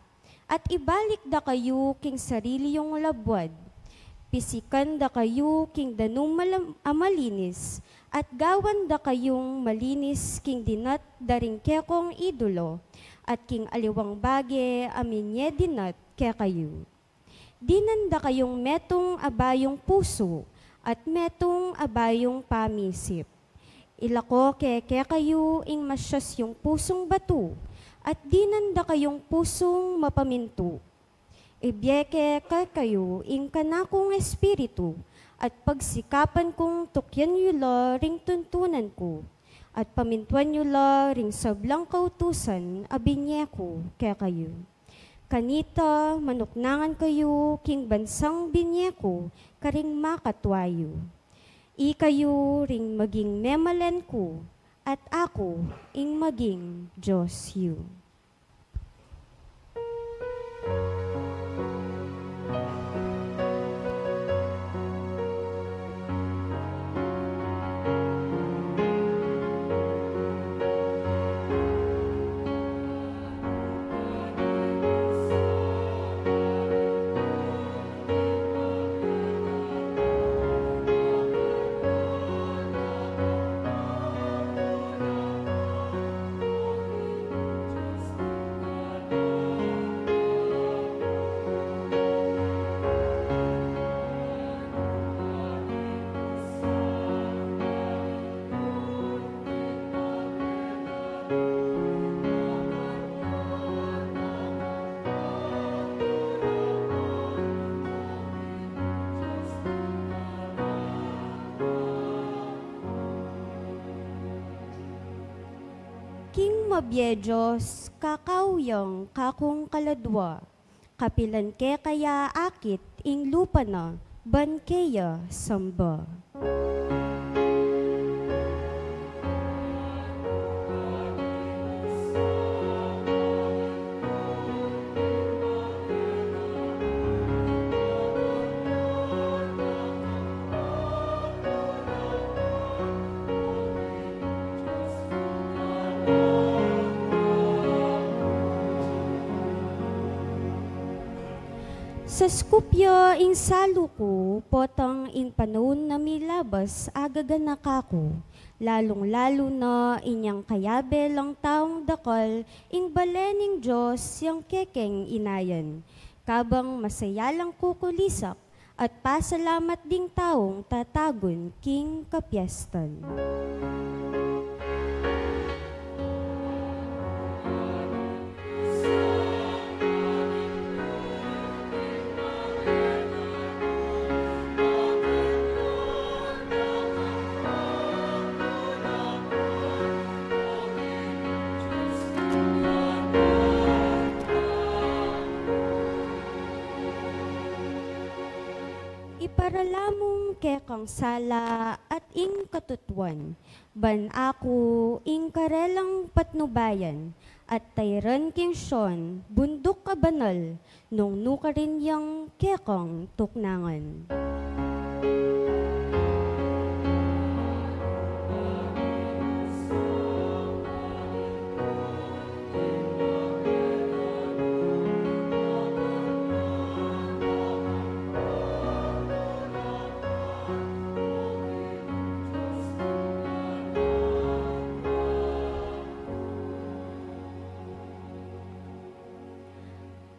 at ibalik da kayo king sarili yung labwad. Pisikan da kayo king danong amalinis, at gawan da kayong malinis king dinat daring kekong idolo, at king aliwang bage aminye dinat ke kayo. Dinanda kayong metong abayong puso at metong abayong pamisip. Ilako keke kayo ing masyas yung pusong batu at dinanda kayong pusong mapaminto. Ibyeke kayo ing kanakong espiritu at pagsikapan kong tukyan yula ring tuntunan ko at pamintuan yula ring sablang kautusan abinye ko ke kayo. Kanita, manuknangan kayo, king bansang binyeko, karing makatwayo. Ikayo ring maging memalen ko, at ako ing maging Diyos yu. Mabyejos, kakauyang kakong kaladwa, kapilan ke kaya akit ing lupa na, ban keya samba. Sa Skopje ing salo ko, potang in panahon na milabas agaganak ako. Lalong-lalo na inyang kayabe lang taong dakal, ing balening Diyos yang kekeng inayan. Kabang masayalang kukulisak, at pasalamat ding taong tatagon king kapiestan. Iparalamong kekang sala at ing katutuan, ban ako ing karelang patnubayan, at tayran king Sean, bundok kabanal, nung nukarin yang kekang tuknangan.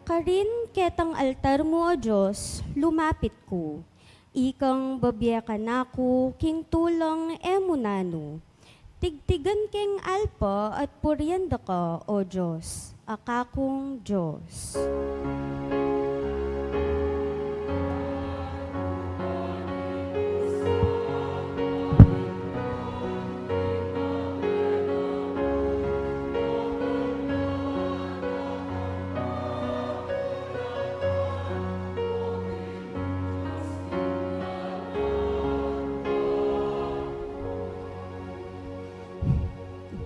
Karin ketang altar mo, O Diyos, lumapit ko. Ikang babiyakan ako, king tulang emunano. Tigtigan king alpa at puryanda ka, O Diyos, akakong Diyos.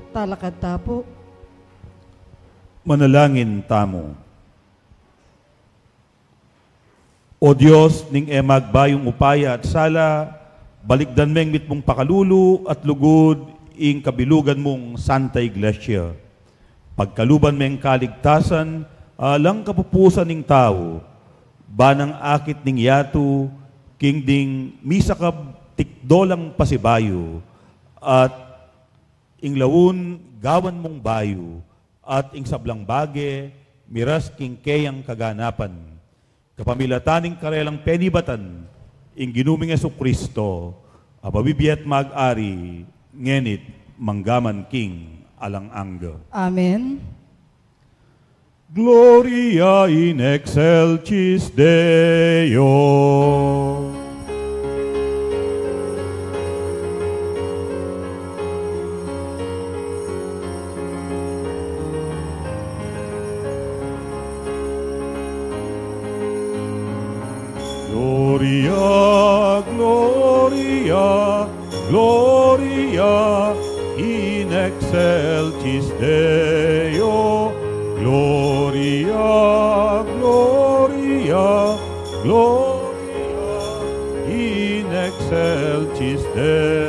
Talakad tapo. Manalangin tamo. O Diyos, ning emagbayong upaya at sala, balikdan meng mitmong pakalulu at lugod ing kabilugan mong Santa Iglesia. Pagkaluban meng kaligtasan, alang kapupusan ning tao, banang akit ning yatu, king ding misakab tikdolang pasibayo, at ing lawun gawan mong bayo, at ing sablang bage, miras king keyang kaganapan. Kapamilataning karelang penibatan, ing ginuming Jesucristo, ababibiyat mag-ari, ngenit manggaman king alang angga. Amen. Gloria in excelsis Deo. Gloria, Gloria, Gloria in excelsis Deo. Gloria, Gloria, Gloria in excelsis Deo.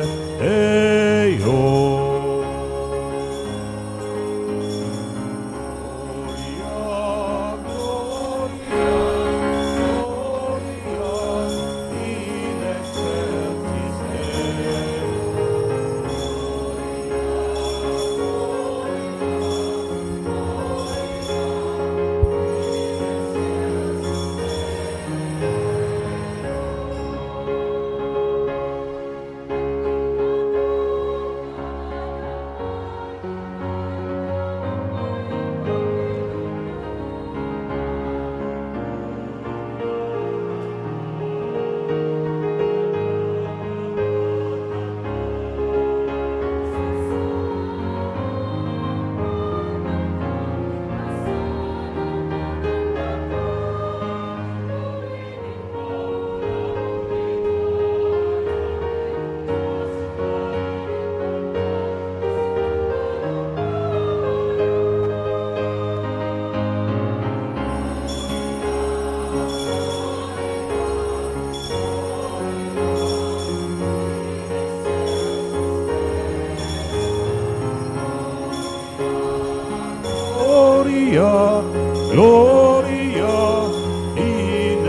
Gloria, Gloria in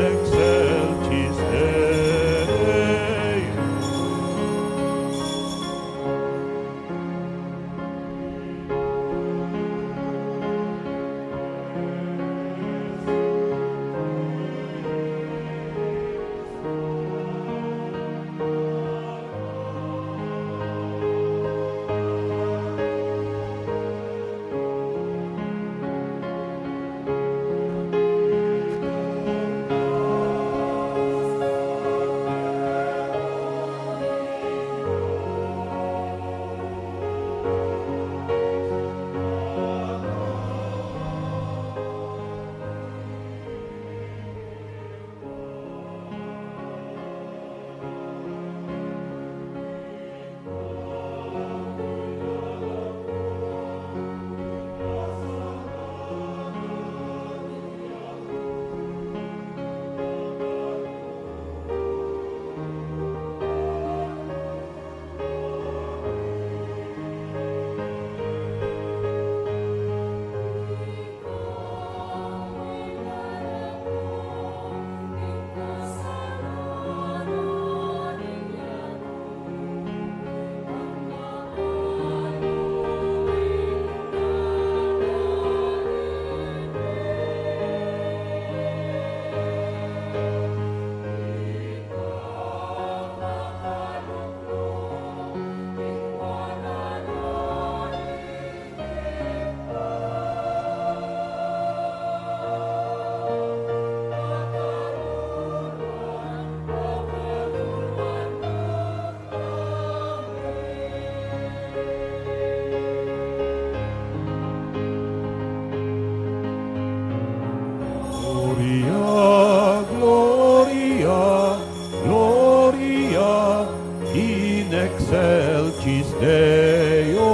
Deo.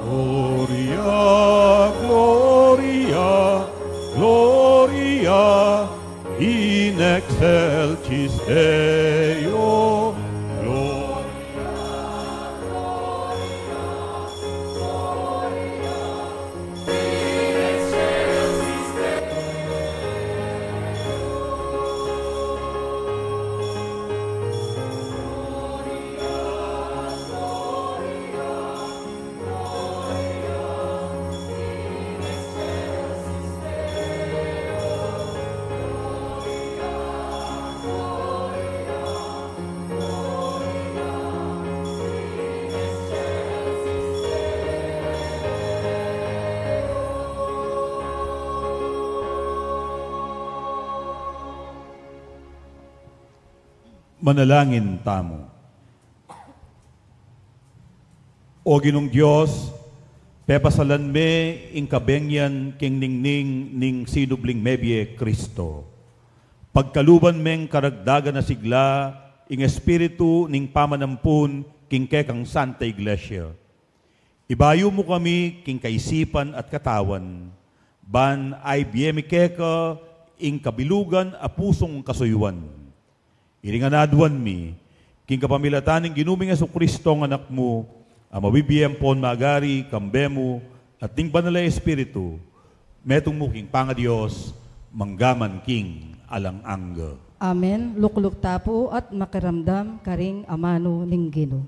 Gloria, Gloria, Gloria, Gloria, in excelsis Deo. Gloria. Manalangin tamo. O Ginong Diyos, pepasalan me ing kabengyan king ningning ning sinubling mebye Kristo. Pagkaluban meng karagdagan na sigla ing espiritu ning pamanampun king kekang Santa Iglesia. Ibayo mo kami king kaisipan at katawan, ban ay biyemi keka ing kabilugan a pusong kasuyuan. Iringanaduan mi, king kapamilatan ng ginuming Jesucristo ng anak mo, ang mabibiyem pon magari, kambemo, at ting banalay espiritu, metong mo king pangadiyos, manggaman king alang angga. Amen. Lukluk tapo at makiramdam karing amano ning Ginoo.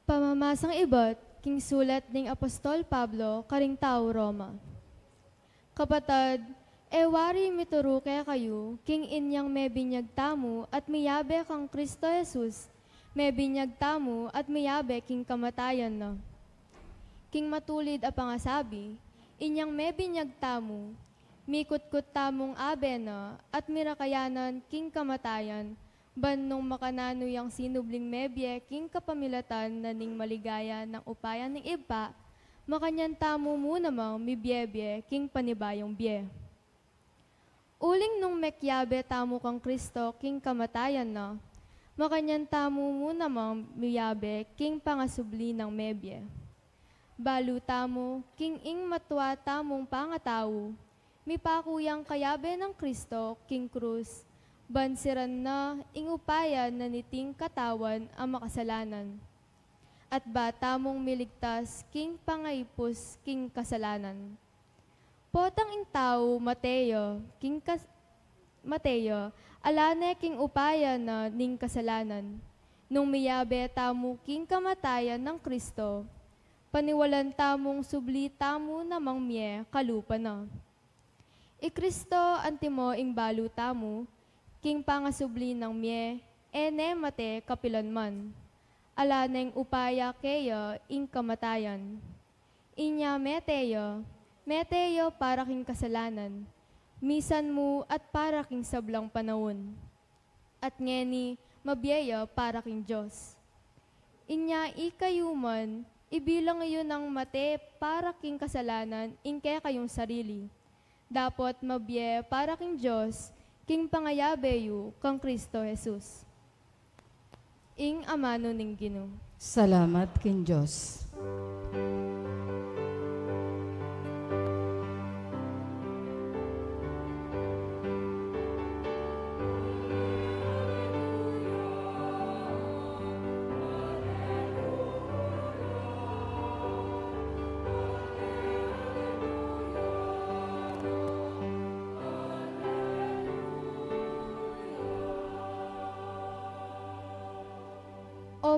Pamamasang ibat, king sulat ning Apostol Pablo, karing tao Roma. Kapatad, ewari mituruke kayo, king inyang may binyag tamo at miyabe kang Kristo Jesus, may binyag tamo at miyabe king kamatayan na. King matulid a pangasabi, inyang may binyag tamo, mikut-kut tamong abe na at mirakayanan king kamatayan, ban nung makanano yang sinubling mebye king kapamilatan na ning maligaya ng upayan ng iba, makanyan tamo mo namang mibyebye king panibayong bye. Uling nung mekyabe tamo kang Kristo king kamatayan na, makanyan tamo mo namang miyabe king pangasubli ng mebye. Balu tamo king ing matwa tamong pangataw, mipakuyang kayabe ng Kristo king krus, bansiran na ing upaya na niting katawan ang makasalanan. At bata mong miligtas king pangaipos king kasalanan. Potang ing tao, Mateo, alane king upaya na ning kasalanan. Nung miyabe tamo king kamatayan ng Kristo, paniwalan tamong subli tamo namang mye kalupa na. Kristo antimo ing balu tamo, king pangasubli ng mye, ene mate kapilanman. Alaneng upaya keya ing kamatayan. Inya Meteo para king kasalanan, misan mo at para king sablang panahon. At ngeni, mabiyaya para king Diyos. Inya ikayuman, ibilang ngayon ng mate para king kasalanan, ingke kayong sarili. Dapat mabiye para king Diyos, king pangayabeyo kang Kristo Jesus. Ing amano ning Ginoo. Salamat king Diyos.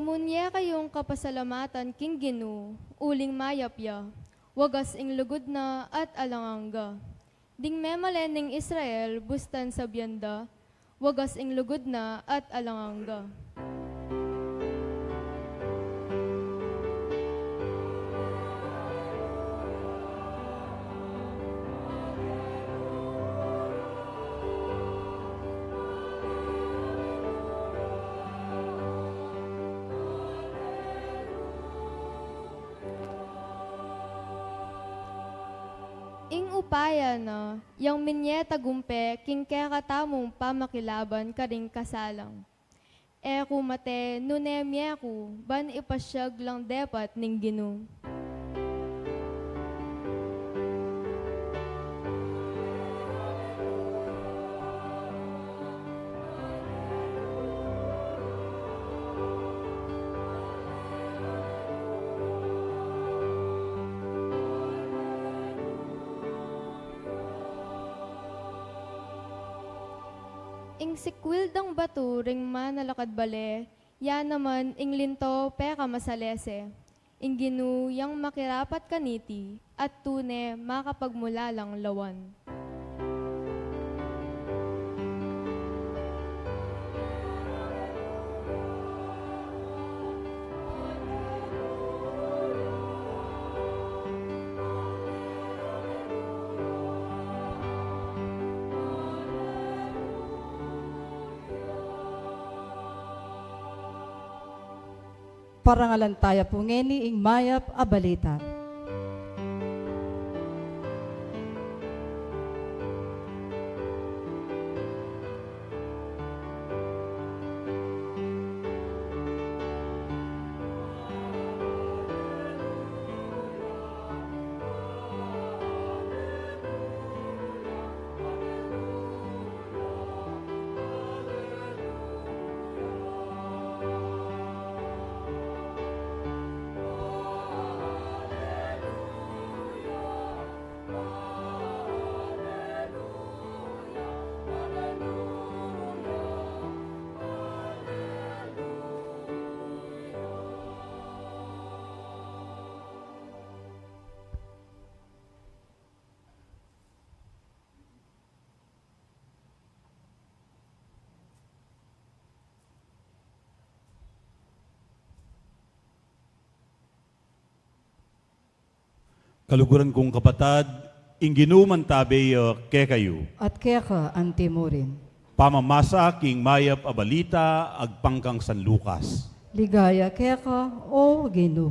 Amunye kayong kapasalamatan king Ginu, uling mayapya, wagas ing lugod na at alanganga. Ding memalen ning Israel, bustan sa biyanda, wagas ing lugod na at alanganga. Ing upaya na, yang minyeta gumpe, king kekatamong pamakilaban karing kasalang. Eku mate, nunemyeku, ban ipasyag lang depat ning Ginu. Ing sikwil dang batu ring manalakad bale, yan naman ing linto peka masalese. Ing Ginu yang makirapat kaniti, at tune makapagmulalang lawan. Parangalan tayo po ngeni ing mayap a balita. Kaluguran kong kapatad, ingginuman tabi kekayo. At kaya ka antimurin. Pamamasa king mayap a balita agpangkang San Lucas. Ligaya kaya ka o Ginu.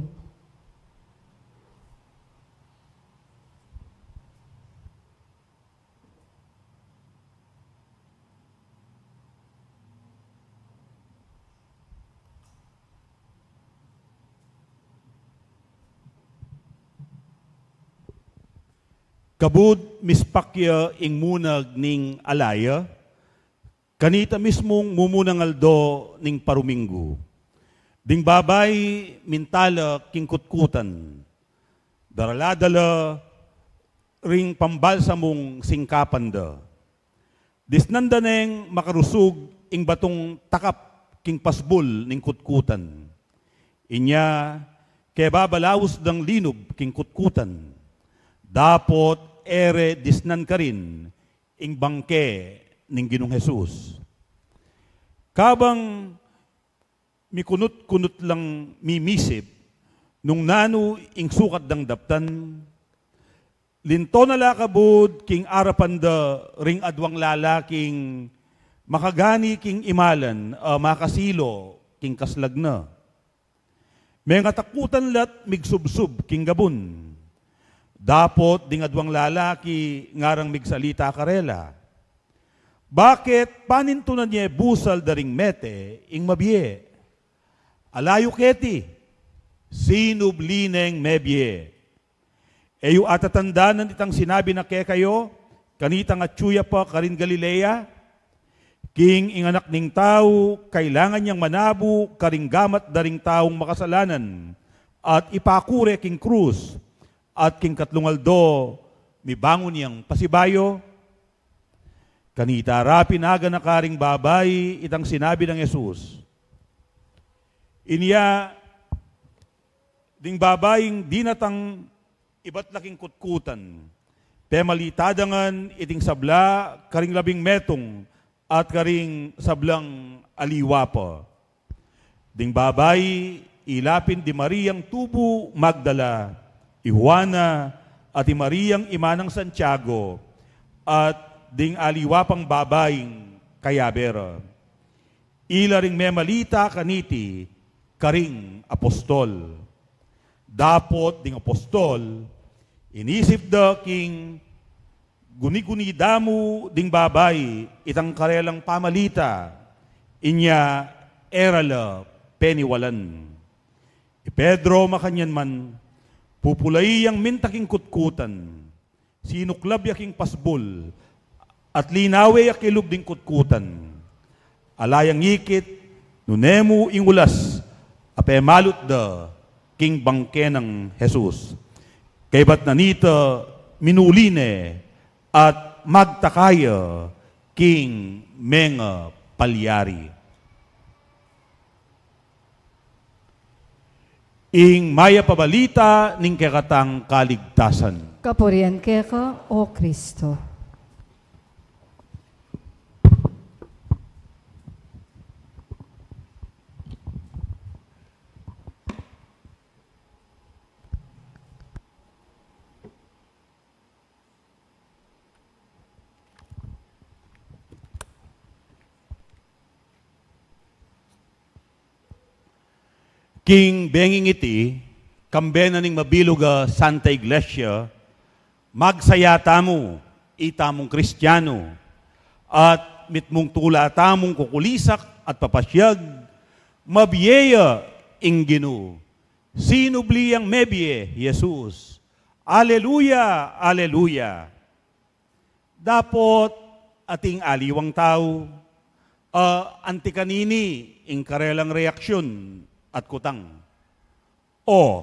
Kabud mispakya ing munag ning alaya, kanita mismong mumunangaldo ning paruminggo. Ding babay mintala king kutkutan, daraladala ring pambalsa mong singkapan da. Disnanda neng makarusog ing batong takap king pasbul ning kutkutan. Inya kaya babalaos dang linob king kutkutan. Dapot ere disnan ka rin ing bangke ning Ginong Jesus. Kabang mikunot-kunot lang mimisip, nung nano ing sukat dang daptan, linto na lakabod king arapan da ring adwang lalaking makagani king imalan, makasilo king kaslag na. May nga takutan lat migsubsub king gabon. Dapot ding adwang lalaki ngarang migsalita karela. Bakit paninto na niya busal daring mete ing mabye? Alayo keti, sinublineng mebye. Eyo atatandaan itang sinabi na kaya kayo, kanitang atsuya pa karin Galilea, king inganak ning tao, kailangan niyang manabu, karing gamat daring taong makasalanan, at ipakure king krus, at king katlungaldo, mibangon niyang pasibayo. Kanita rapin aga na karing babay, itang sinabi ng Jesus, Inya, ding babaying dinatang iba't laking kutkutan. Pemalitadagan iting sabla, karing labing metong, at karing sablang aliwa pa. Ding babay, ilapin di Mariang tubo Magdala, Juana, at di Mariang ima ng Santiago, at ding aliwa pang babaying kayabera. Ila ring memalita kaniti, karing apostol. Dapot ding apostol, inisip da king guni-guni damu ding babay itang karelang pamalita, inya erala peniwalan. Pedro makanyan man, pupulay ang mintaking kutkutan, sinuklab yaking pasbol, at linawe yakilub ding kutkutan. Alayang ikit, nunemu ingulas, apemalot da, king bangke ng Jesus. Kay ba't nanita minuline at magtakaya king menga palyari. Ing maya pabalita ning kekatang kaligtasan. Kapurian keka, O Kristo. King benging iti, kambena ning mabiluga Santa Iglesia, magsaya tamo, itamong Kristiyano, at mitmong tula tamong kukulisak at papasyag, mabiyeya ing Ginoo. Sinubli ang mebiye, Jesus. Aleluya, aleluya. Dapot ating aliwang tao, antikanini ing karelang reaksyon, at kutang. O,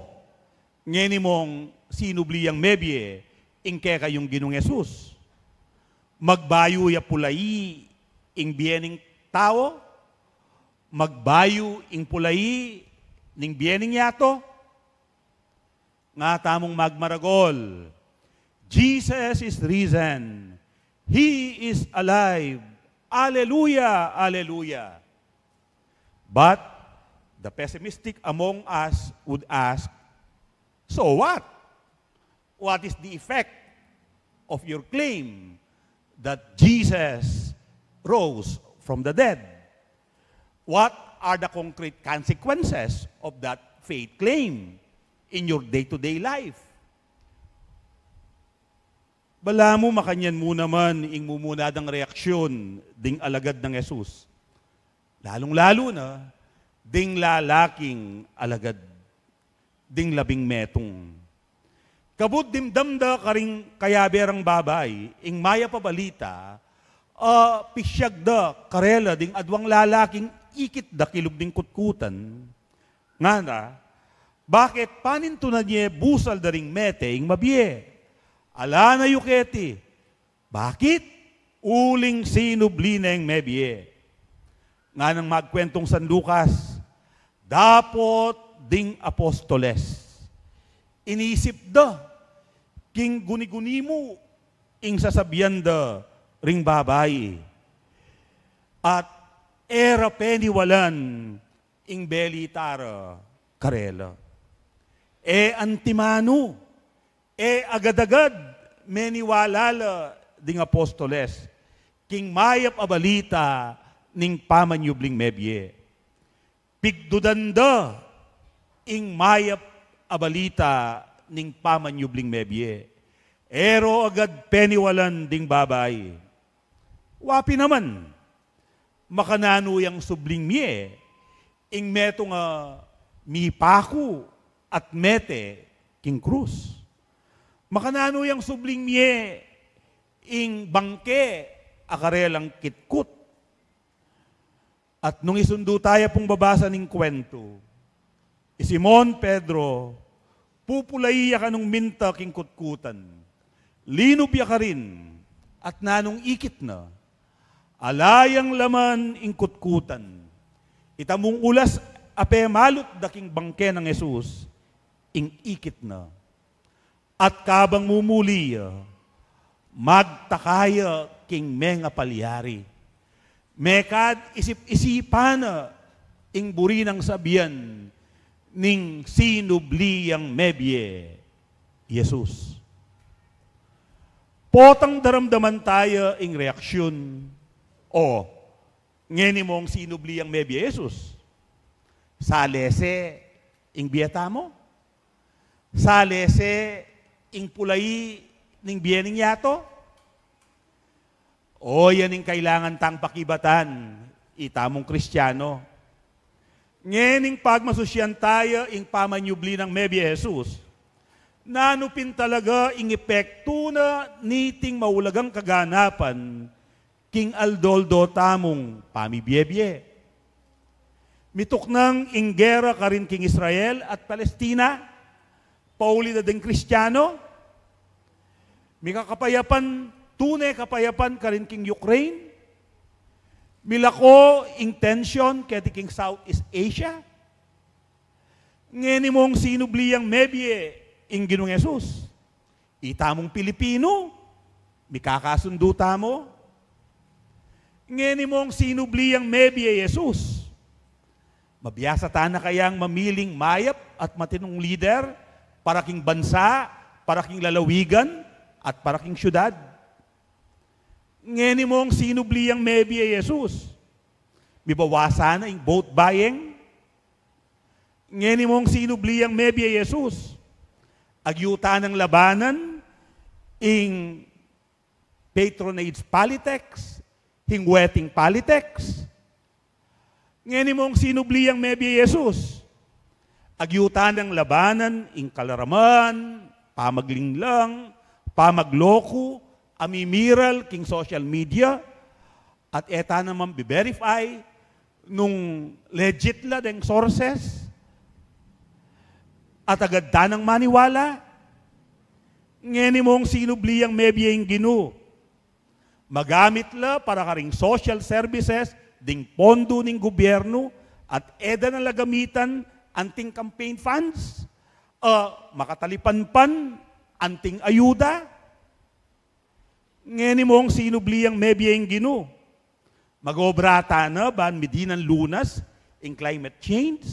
ngeni mong sinubli ang mebye, ingke kayong Ginong Yesus. Magbayo ya pulai, ing biening tao, magbayo ing pulai, ning biening yato, nga tamong magmaragol. Jesus is risen. He is alive. Alleluia, alleluia. But, the pessimistic among us would ask, so what? What is the effect of your claim that Jesus rose from the dead? What are the concrete consequences of that faith claim in your day-to-day life? Bala mo makanyan mo naman ing mumunadang reaksyon ding alagad ng Jesus. Lalong-lalo na, ding lalaking alagad, ding labing metong. Kabut dimdamda karing kayaberang babay, ing maya pabalita, pisyag da karela ding adwang lalaking ikit da kilub ding kutkutan. Nga na, bakit paninto na niya busal da ring mete ing mabiye? Ala na yuketi. Bakit? Uling sinubli na ing mebiye. Nga nang magkwentong San Lucas, dapot ding apostoles. Inisip da, king guni-guni mo, ing sasabihan da, ring babay. At era peniwalan, ing belitara, karela. Antimano, agad-agad, meniwalala, ding apostoles, king mayap abalita, ning pamanyubling mebye. Pigdudanda, ing mayap abalita, ning pamanyubling mebye. Ero agad peniwalan ding babay. Wapi naman, makanano yang subling miye, ing meto nga mipaku at mete king krus. Makanano yang subling miye, ing bangke akarelang kitkut. At nung isundo tayo pong babasa ng kwento, Simon Pedro, pupulay ka nung minta king kutkutan, linub ka rin, at nanong ikit na, alayang laman ing kutkutan, itamong ulas ape malot daking bangke ng Jesus, ing ikit na. At kabang mumuli, magtakaya king menga palyari. Mekad isip-isipan ing buri ng sabihan ning sinubliyang mebye, Jesus. Potang daramdaman tayo ing reaksyon, o ngeni mong sinubliyang mebye, Jesus. Salese ing biyata mo? Salese ing pulay ning biyening yato? O yan ing kailangan tang pakibatan, itamong Kristiyano. Ngening pagmasusyan tayo ing pamanyubli ng mebye Jesus, nanupin talaga ing epekto na niting maulagang kaganapan king aldoldo tamong pamibiyebye. Mitok nang ing gera ka rin king Israel at Palestina, pauli na ding Kristiyano, mikakapayapan, tunay kapayapan ka rin king Ukraine, milako ing tension kaya king Southeast Asia, ngeni mong sinubliyang mebye ing Ginong Jesus, itamong Pilipino, mikakasundo tamo, ngeni mong sinubliyang mebye Jesus, mabiyasa ta na kayang mamiling mayap at matinong leader para king bansa, para king lalawigan, at para king syudad. Ngeni mong sinubliyang mebye Jesus, mibawasan na ing vote buying. Ngeni mong sinubliyang mebye Jesus, agyuta ng labanan ing patronage politics, hingweting politics. Ngeni mong sinubliyang mebye Jesus, agyuta ng labanan ing kalaraman, pamaglinglang, pamagloko, amimiral king social media, at eta naman be-verify nung legit la deng sources, at agad da ng maniwala. Ngeni mong sinubliyang mebye ing Ginoo, magamit la para karing social services ding pondo ning gobyerno at eda na lagamitan anting campaign funds, makatalipanpan anting ayuda. Ngeni mong sinubliyang mebye ing Ginoo, magobrata na ban medinan lunas ing climate change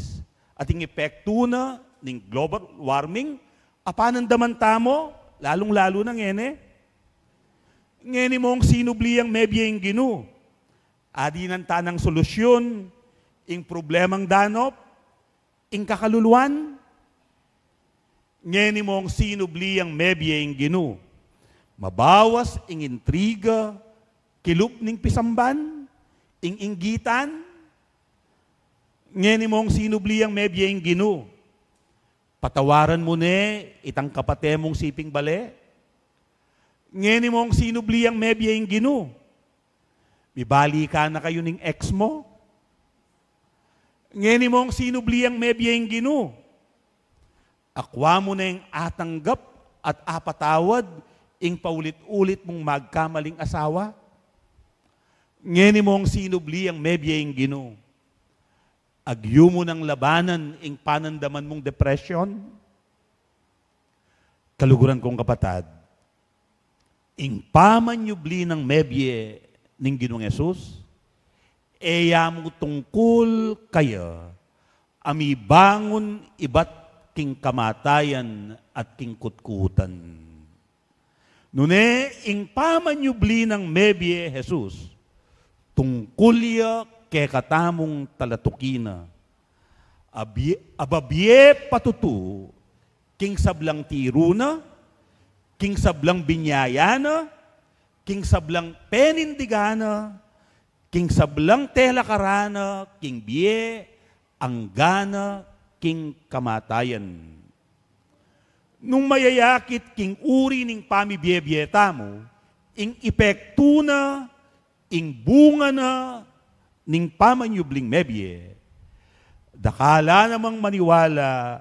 at ing epekto na ning global warming, apanan daman tamo, lalong-lalo na ngeni. Ngeni mong sinubliyang mebye ing Ginoo, adi ng tanang solusyon ing problemang danop, ing kakaluluan. Ngeni mong sinubliyang mebye ing Ginoo, mabawas ing intriga, kilup ning pisamban, ing inggitan. Ngeni mong sinubliyang mebye ing Ginoo, patawaran mo ne itang kapate mong siping bale. Ngeni mong sinubliyang mebye ing Ginoo, mibali ka na kayo ning ex mo. Ngeni mong sinubliyang mebye ing Ginoo, akwa mo na yung atanggap at apatawad ing paulit-ulit mong magkamaling asawa. Ngeni mong sinubliyang mebye ing Ginoo, agyo mo ng labanan ing panandaman mong depression. Kaluguran kong kapatad, ing pamanyubli ng mebye ning Ginoong Jesus, eya mo tungkol kaya amibangon iba't king kamatayan at king kutkutan. Nune, ing pamanyubli ng mebye Jesus, tungkulya ke katamong talatukina, ababye patutu, king sablang tiruna, king sablang binyayana, king sablang penindigana, king sablang telakarana, king biye, anggana, king kamatayan. Nung mayayakit king uri ning pamibiyebiyeta mo, ing epekto na, ing bunga na, ning pamanyubling mebye, dakala namang maniwala,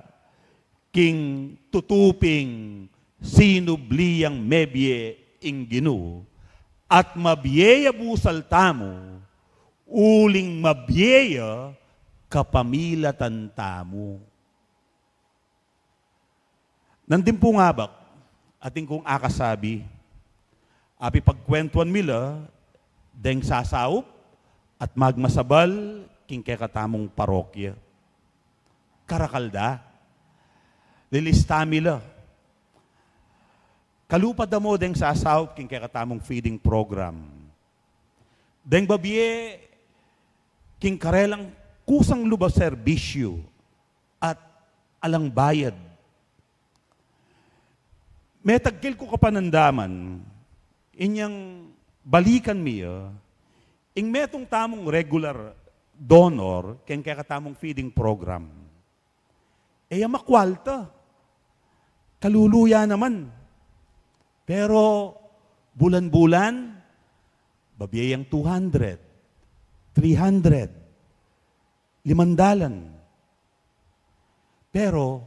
king tutuping sinubliyang mebye ing Ginoo, at mabyeya busal tamo, uling mabyeya kapamilatan tamo. Nandin po nga bak, ating kong akasabi, api pagkwentuan mila, deng sasaup at magmasabal king kekatamong parokya. Karakalda, lilista mila. Kalupad mo deng sasaup king kekatamong feeding program. Deng babye king karelang kusang lubas serbisyo at alang bayad. May tagkil ko kapanandaman, inyang balikan miya, ing metong tamong regular donor, keng kakatamong feeding program. Makwalta. Kaluluya naman. Pero, bulan-bulan, babiyayang 200, 300, 500. Pero,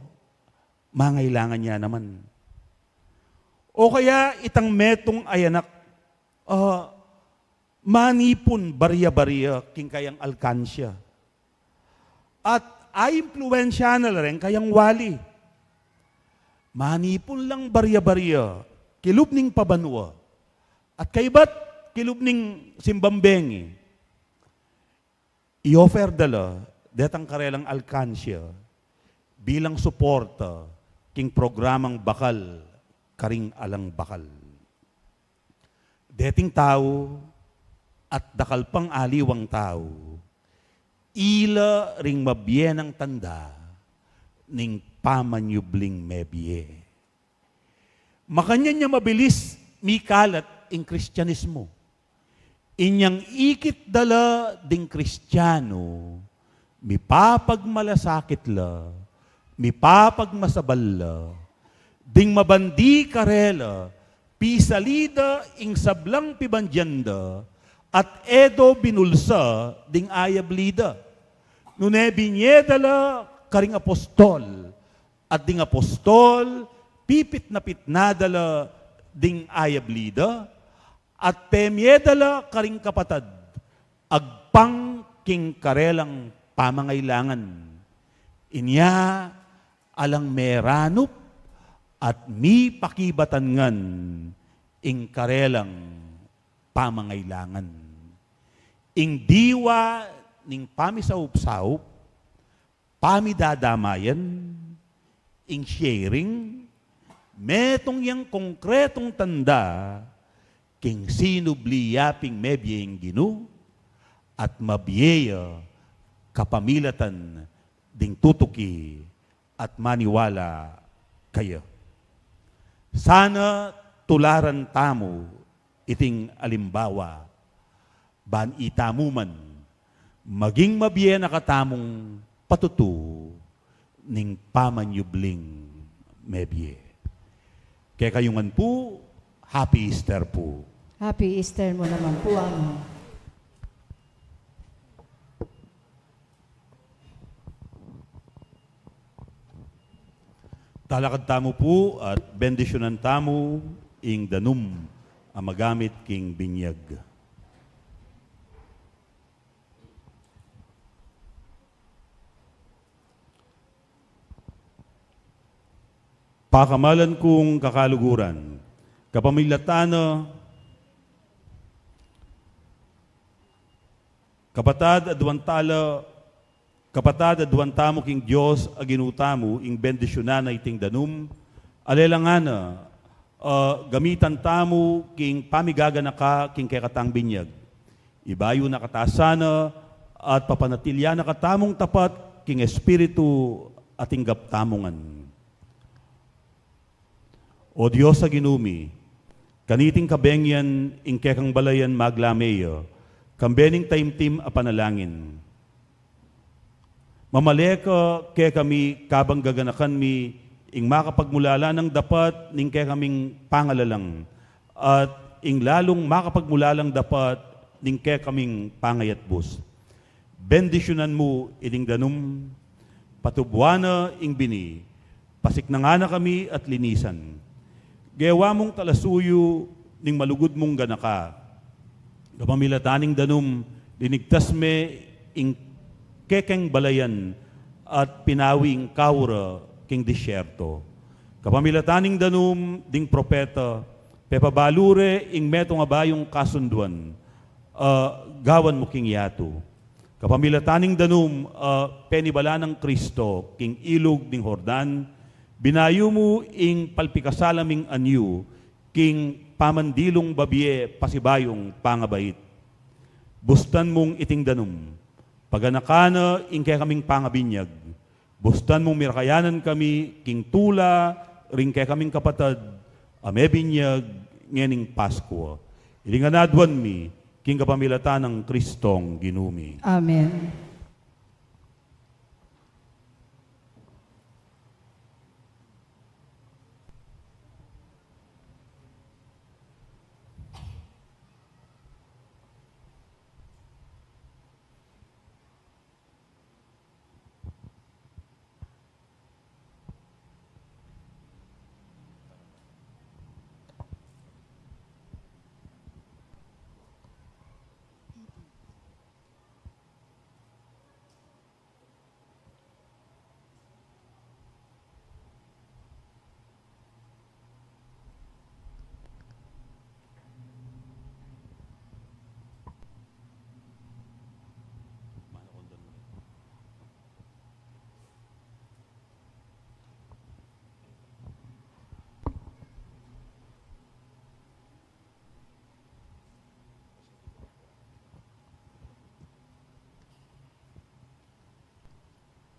mangailangan niya naman. O kaya itang metong ay anak, manipon barya-barya king kayang alkansya. At ay impluensya na rin kayang wali. Manipon lang barya-barya, kilubning pabanwa. At kaybat kilubning simbambengi. I-offer dala, detang karelang alkansya, bilang suporta king programang bakal, karing alang bakal. Deting tao at dakal pang aliwang tao, ila ring mabyen ang tanda ning pamanyubling mebye. Makanya niya mabilis mikalat ing Kristyanismo. Inyang ikit dala ding Kristiyano, mipapagmalasakit la, mipapagmasabal la, ding mabandi karela, pisalida ing sablang pibandyanda, at edo binulsa ding ayablida. Nune binyedala karing apostol, at ding apostol, pipit na pitnadala ding ayablida, at pemyedala karing kapatad, agpang king karelang pamangailangan. Inya alang meranup, at mi pakibatangan ing karelang pamangailangan. Ing diwa ning pamisaup-saup, pamidadamayan, ing sharing, metong yang konkretong tanda, king sinubliyaping mebyeng ginu, at mabyeya kapamilatan ding tutuki at maniwala kayo. Sana tularan tamo iting alimbawa, ban itamuman, maging mabiyen na katamong patutu ning pamanyubling mebye. Kaya kayungan po, Happy Easter po. Happy Easter mo naman po, Ama. Talakad tamo po at bendisyonan tamo ing danum ang magamit king binyag. Pakamalan kong kakaluguran, kapamilatana, kapatad at duwantamo king Diyos aginutamo ing bendisyonan na iting danum, alelangana, gamitan tamo king pamigaganaka king kekatang binyag. Ibayo na katasana at papanatilya na katamong tapat king Espiritu ating gaptamongan. O Diyos sa ginumi, kaniting kabengyan ing kekang balayan maglameyo, kambening taimtim a panalangin. Mamaleka kaya kami kabang gaganakan mi ing makapagmulala ng dapat ning kaya kaming pangalalang at ing lalong makapagmulalang dapat ning kaya kaming pangayatbus. Bendisyonan mo ining danum, patubwana ing bini, pasiknangana kami at linisan. Gawa mong talasuyo ning malugod mong ganaka. Kapamilataning danum, linigtas me ing kekeng balayan at pinawing kawra king disyerto. Kapamilataning danum ding propeta, pepabalure ing meto nga bayong kasunduan, gawan mo king yato. Kapamilataning danum, penibala ng Kristo, king ilog ning Hordan, binayo mo ing palpikasalaming anyo, king pamandilong babye pasibayong pangabait. Bustan mong iting danum, paganakana ing kaya kaming pangabinyag. Bustan mong mirakayanan kami, king tula, ring kaya kaming kapatad, amebinyag, ngening Pasko. Ilinganadwan mi, king kapamilatan ng Kristong ginumi. Amen.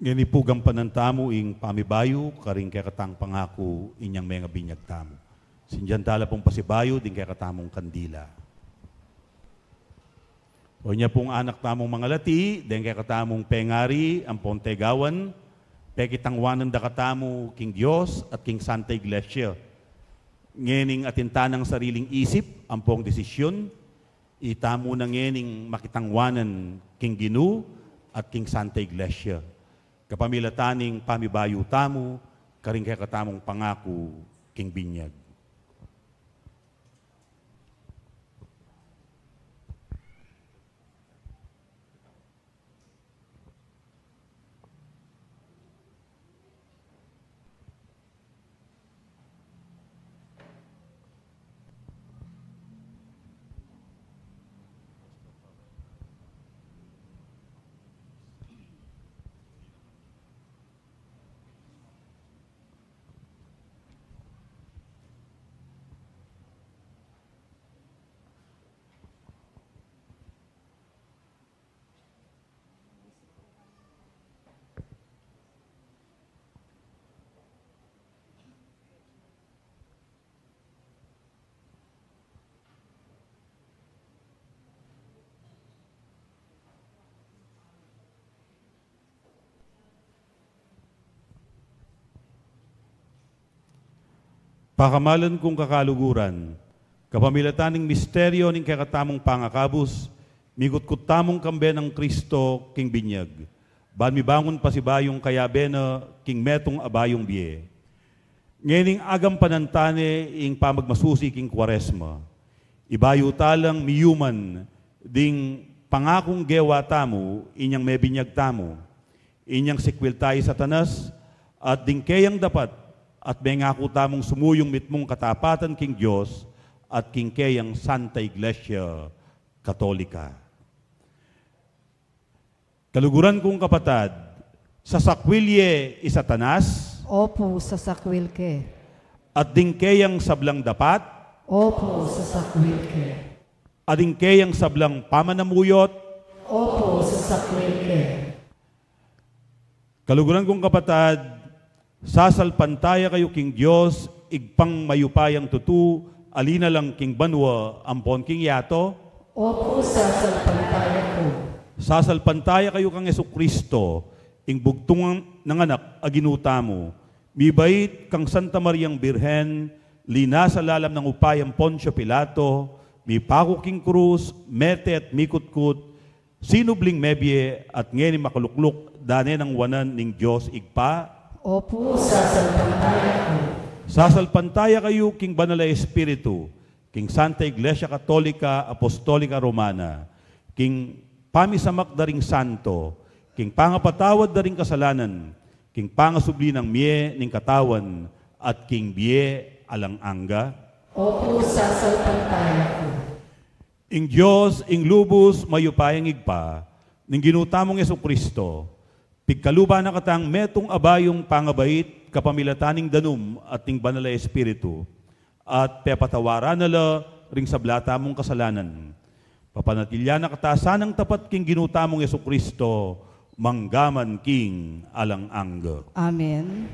Ganipugang panantamo ing pamibayo, karing kaya katang pangako inyang mga binyag tamo. Sinjan tala pong pasibayo, din kaya katamong kandila. O niya pong anak tamong mga lati, din kaya katamong pengari, ang pontegawan, pekitangwanan da katamo king Diyos at king Santa Iglesia. Ngening atintanang sariling isip, ang pong desisyon, itamo na ngening makitangwanan king Ginu at king Santa Iglesia. Kapamilataning pamibayo tamo, karing kaya katamong pangako king binyag. Pakamalan kong kakaluguran, kapamilataning misteryo ning kakatamong pangakabus, migut-kut tamong kambe ng Kristo king binyag, ban mibangon pa si bayong kayabena king metong abayong biye. Ngening agam panantane ing pamagmasusi king Kwaresma, ibayo talang miyuman ding pangakong gewa tamo, inyang mebinyag tamo, inyang sikwil tayo Satanas, at ding kayang dapat at may ngako tamong sumuyong mitmong katapatan king Diyos at king kayang Santa Iglesia Katolika. Kaluguran kong kapatad, sa sakwilye isatanas, Opo, sa sakwil ke. at ding kayang sablang dapat, Opo, sa sakwil ke. at ding kayang sablang pamanamuyot, Opo, sa sakwil ke. Kaluguran kong kapatad, sasalpantaya kayo king Diyos, igpang mayupayang tutu, alina lang king banwa, ampon king yato. Opo, sasalpantaya ko. Sasalpantaya kayo kang Jesucristo, ing bugtungang ng anak aginuta mo. Mibait kang Santa Mariang Birhen, lina sa lalam ng upayang Poncio Pilato, mipako king krus, mete at mikutkut, sinubling mebye at ngeni makalukluk, dane ng wanan ning Diyos igpa. Opo, sasalpantaya ko. Sasalpantaya kayo king Banal na Espiritu, king Santa Iglesia Katolika Apostolika Romana, king pamisamak daring santo, king pangapatawad na ring kasalanan, king pangasubli ng miye ning katawan, at king biye alang angga. Opo, sasalpantaya ko. Ing Diyos, ing lubos, mayupayang igpa, ning ginutamong Jesucristo, pigkaluba na katang metong abayong pangabait, kapamilataning danum at ting banal na Espiritu, at pepatawaran nala ring sablata mong kasalanan. Papanatilya na katasan ng tapat king ginutamong Jesucristo, manggaman king alang angga. Amen.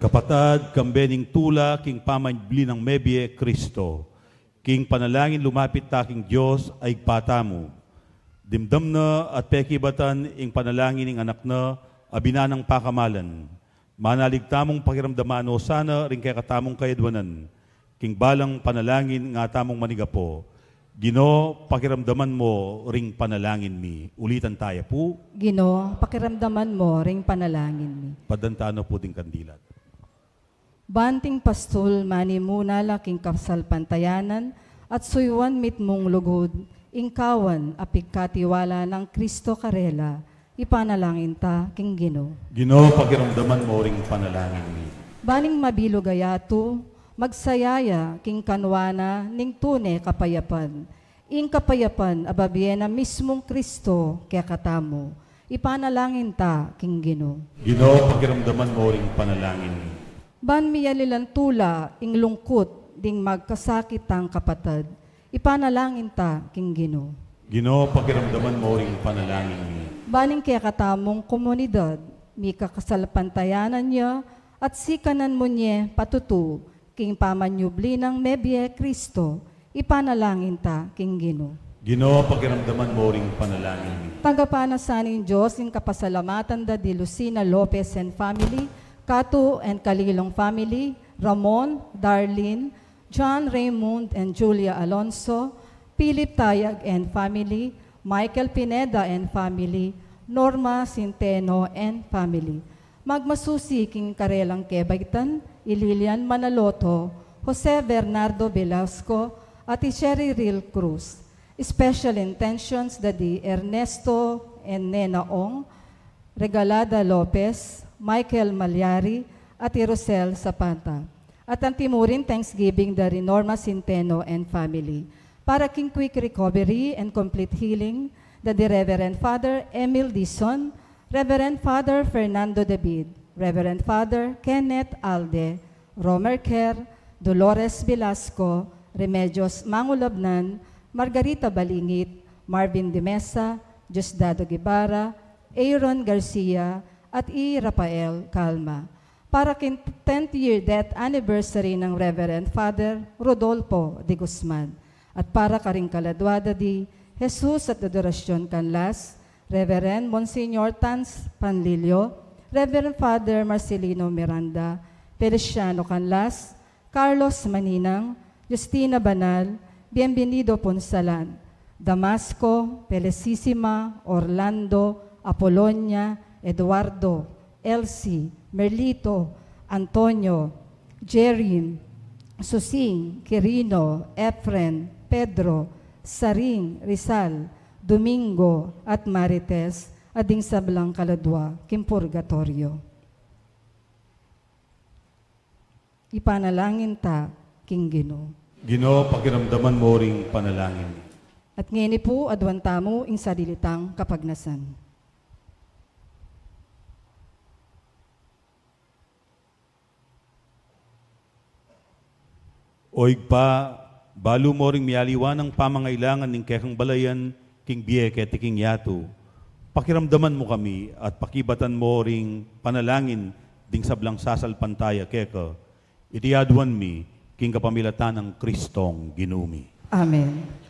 Kapatad, kambening tula, king pamanbli ng mebye, Kristo. King panalangin lumapit taking Diyos ay patamu. Dimdam na at pekibatan ing panalangin ng anak na abinanang pakamalan. Manaligtamong pakiramdaman o sana rin kaya katamong kayadwanan. King balang panalangin nga tamong manigapo. Gino, pakiramdaman mo ring panalangin mi. Ulitan tayo po. Gino, pakiramdaman mo ring panalangin mi. Padantano po ding kandilat. Banting pastul mani muna laking kapsal pantayanan at suywan mit mong lugod, ingkawan apig katiwala ng Kristo karela, ipanalangin ta king Gino. Gino, pakiramdaman mo ring panalangin mi. Baning mabilog ayato, magsayaya king kanwana ning tune kapayapan. Ing kapayapan ababiena mismong Kristo kaya katamo, ipanalangin ta king Gino. Gino, pakiramdaman mo ring panalangin mi. Ban miyalilan tula, ing lungkot, ding magkasakit ang kapatad, ipanalangin ta king Gino. Gino, pakiramdaman mo ring panalangin mi. Baning kaya katamong komunidad, mi kakasalpantayanan niya, at sikanan mo niya patutu, king pamanyubli ng mebye Kristo, ipanalangin ta king Gino. Gino, pakiramdaman mo ring panalangin mi. Tagapanasaning Diyos, ing kapasalamatan da di Lucina Lopez and family, Katu and Kalilong family, Ramon, Darlene, John Raymond and Julia Alonso, Philip Tayag and family, Michael Pineda and family, Norma Centeno and family. Magmasusi king Karelang Kebaytan, Ililian Manaloto, Jose Bernardo Velasco, at Sherry Ril Cruz. Special intentions dadi Ernesto and Nena Ong, Regalada Lopez, Michael Malyari, at Rosel Zapanta. At ang timurin Thanksgiving dari Norma Centeno and family. Para king quick recovery and complete healing, the Reverend Father Emil Dison, Reverend Father Fernando David, Reverend Father Kenneth Alde, Romer Kerr, Dolores Velasco, Remedios Mangulabnan, Margarita Balingit, Marvin de Mesa, Diosdado Guevara, Aaron Garcia, at E. Rafael Calma. Para kin 10th year death anniversary ng Reverend Father Rodolfo de Guzman. At para karing kaladwada di Jesus at Adorasyon Canlas, Reverend Monsignor Tans Panlilio, Reverend Father Marcelino Miranda, Feliciano Canlas, Carlos Maninang, Justina Banal, Bienvenido Ponsalan, Damasco, Felicissima, Orlando, Apolonia, Eduardo, Elsie, Merlito, Antonio, Jerin, Susing, Quirino, Efren, Pedro, Saring, Rizal, Domingo, at Marites, ading sablang kaladwa, kimpurgatorio. Ipanalangin ta, king Gino. Gino, pakiramdaman mo ring panalangin mi. At ngini po, adwan tamo, ing sadilitang kapagnasan. Oig pa, balo mo ring mialiwan ang pamangailangan ng kekang balayan, king Bieke, king Yatu. Pakiramdaman mo kami at pakibatan mo ring panalangin ding sablang sasalpantaya keka. Itiadwan mi, king kapamilatan ng Kristong ginumi. Amen.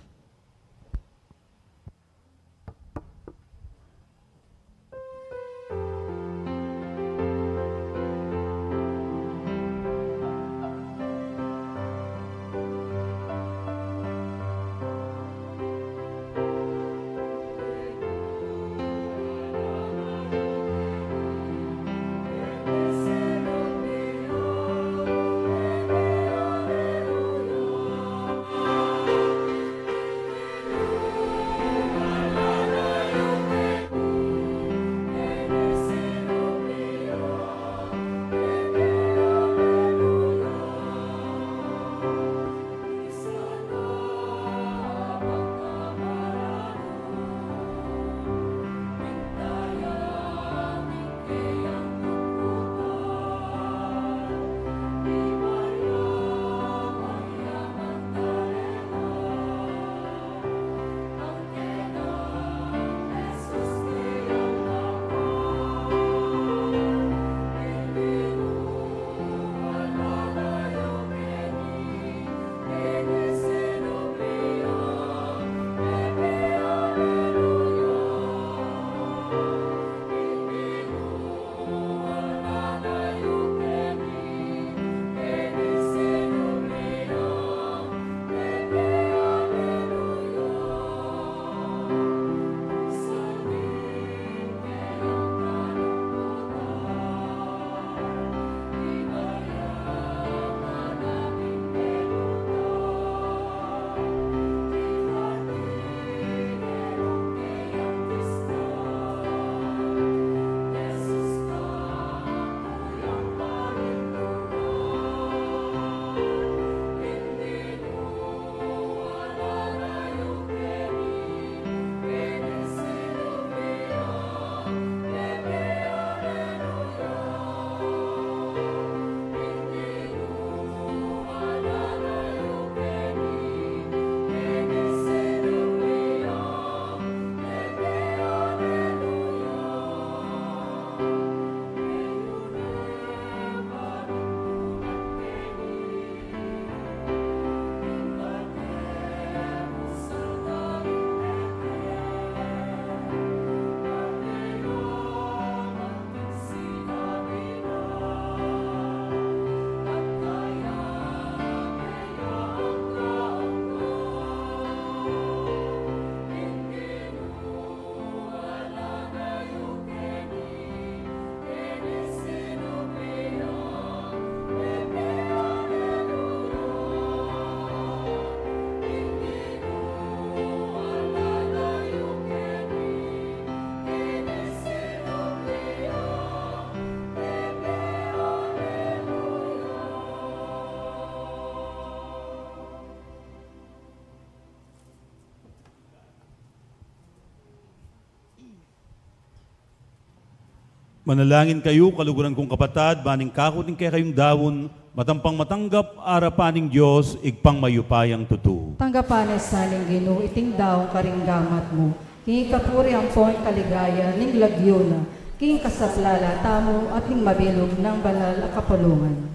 Manalangin kayo, kaluguran kong kapatad, baning kakuting kaya kayong dawon, matampang matanggap, arapaning Diyos, igpang mayupayang tutu. Tanggapan sa ning Ginoo, iting daw karinggamat mo. King kapuri ang poing kaligaya, ning lagyo na, king kasaplala, tamo at ning mabilog ng banal a kapulungan.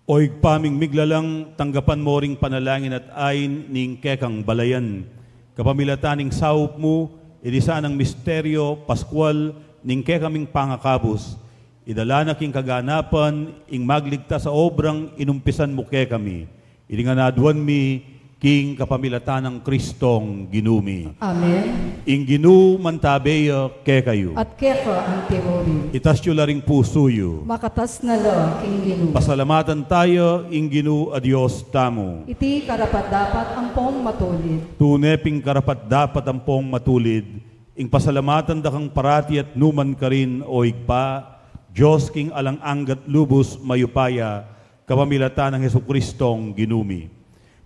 O igpaming miglalang, tanggapan mo ring panalangin at ayin ning kekang balayan. Kapamilataning saup mo, idisa ng misteryo, Paskwal, ning kaming pangakabos, idala na king kaganapan, ing magligtas sa obrang inumpisan mo kami. Ilinganadwan mi, king kapamilatan ng Kristong ginumi. Amen. Ing ginu mantabeya kayo. At keka ang timuri. Itasyo laring pusuyo. Makatas na la, king Ginoo. Pasalamatan tayo, ing ginu a Diyos tamo. Iti karapat dapat ang pong matulid. Tuneping karapat dapat ang pong matulid, ing pasalamatan da kang parati at numan ka rin o igpa, Diyos king alang anggat lubos mayupaya, kapamilatan ng Jesukristong ginumi.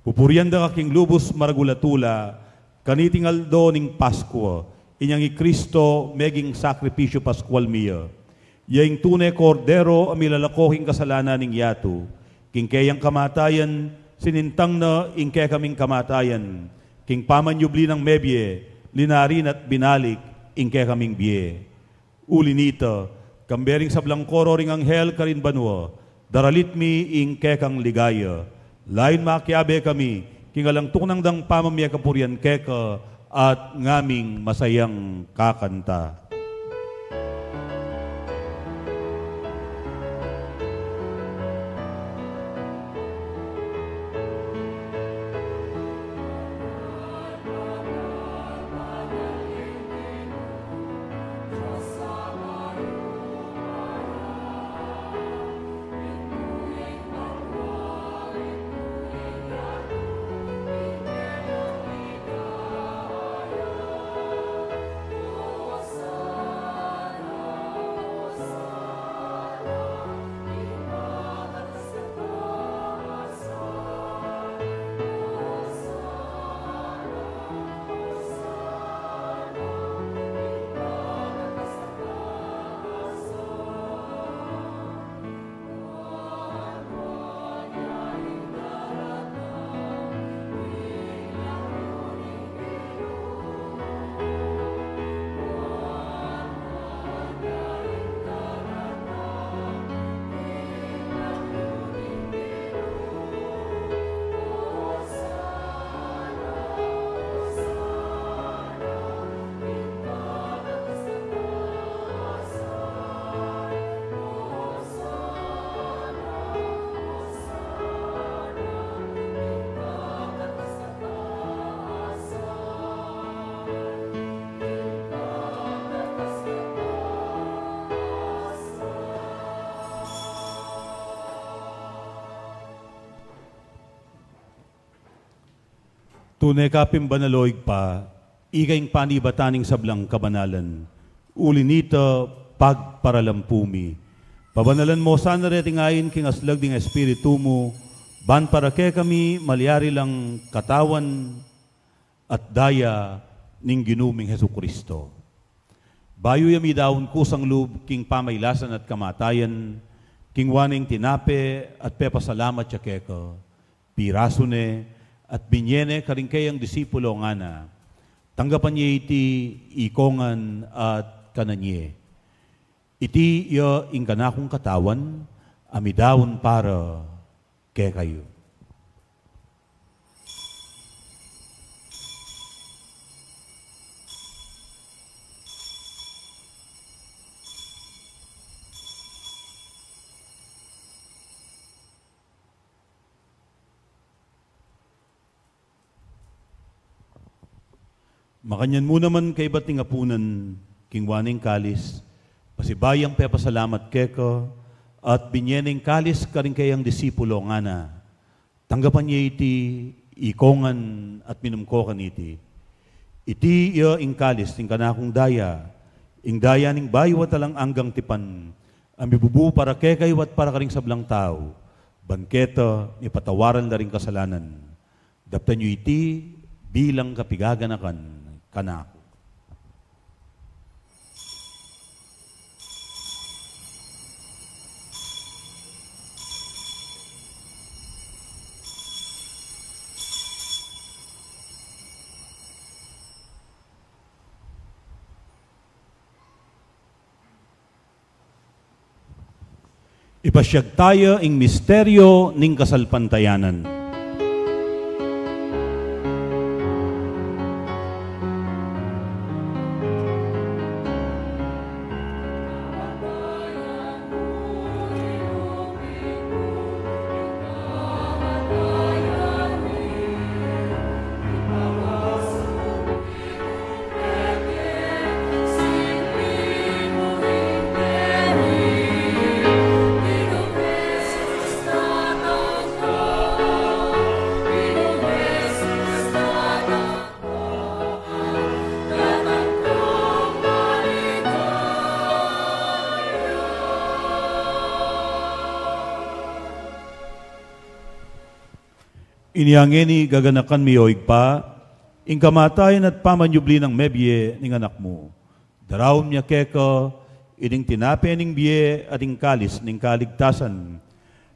Pupurian da ka king lubos maragulatula, kanitingal do ning Pasko, inyang i-Kristo meging sakripisyo Paskwal miya. Yaing tunay kordero amilalakoking kasalanan ning yato, king kayang kamatayan, sinintang na ing kaya kaming kamatayan, king pamanyubli ng mebye, linarin at binalik, ingke kaming biye. Uli nito, kambering sa blangkoro ring anghel karin banwa, daralit mi ingke kang ligaya. Lain makiabe kami, kingalang tunang dang pamamaya kapurian keka, at ngaming masayang kakanta. Tunay kapim banaloig pa, ikaing panibataning sablang kabanalan. Uli nito, pagparalampumi. Pabanalan mo sana retingayin king aslag ding espiritu mo, ban para ke kami malyari lang katawan at daya ning ginuming Jesucristo. Bayo yami daon kusang lub king pamaylasan at kamatayan, king waning tinape at pepasalamat siya keka, piraso ne, at binyene karingkayang disipulo nga na, tanggapan niya iti ikongan at kananye. Iti iya ingkanakong katawan, amidawon para kay kayo. Makanyan mo naman kay bating apunan, king waning kalis, pasibayang pepasalamat keko, at binyeneng kalis karing kayang disipulo nga na, tanggapan niya iti, ikongan at minumkokan iti. Iti iya ing kalis, ing kanakong daya, ing daya ning bayo at alang anggang tipan, ang bibubu para kekay at para karing sablang tao, banketa, ipatawaran na ring kasalanan. Daptan niyo iti, bilang kapigaganakan, kanako. Agbasyag tayo ing misteryo ning kasalpantayanan. Iniangeni gaganakan miyoig pa, ing kamatayan at pamanyubli ng mebye ning anak mo. Darawom niya keko, ining tinape ning biye at ing kalis ning kaligtasan.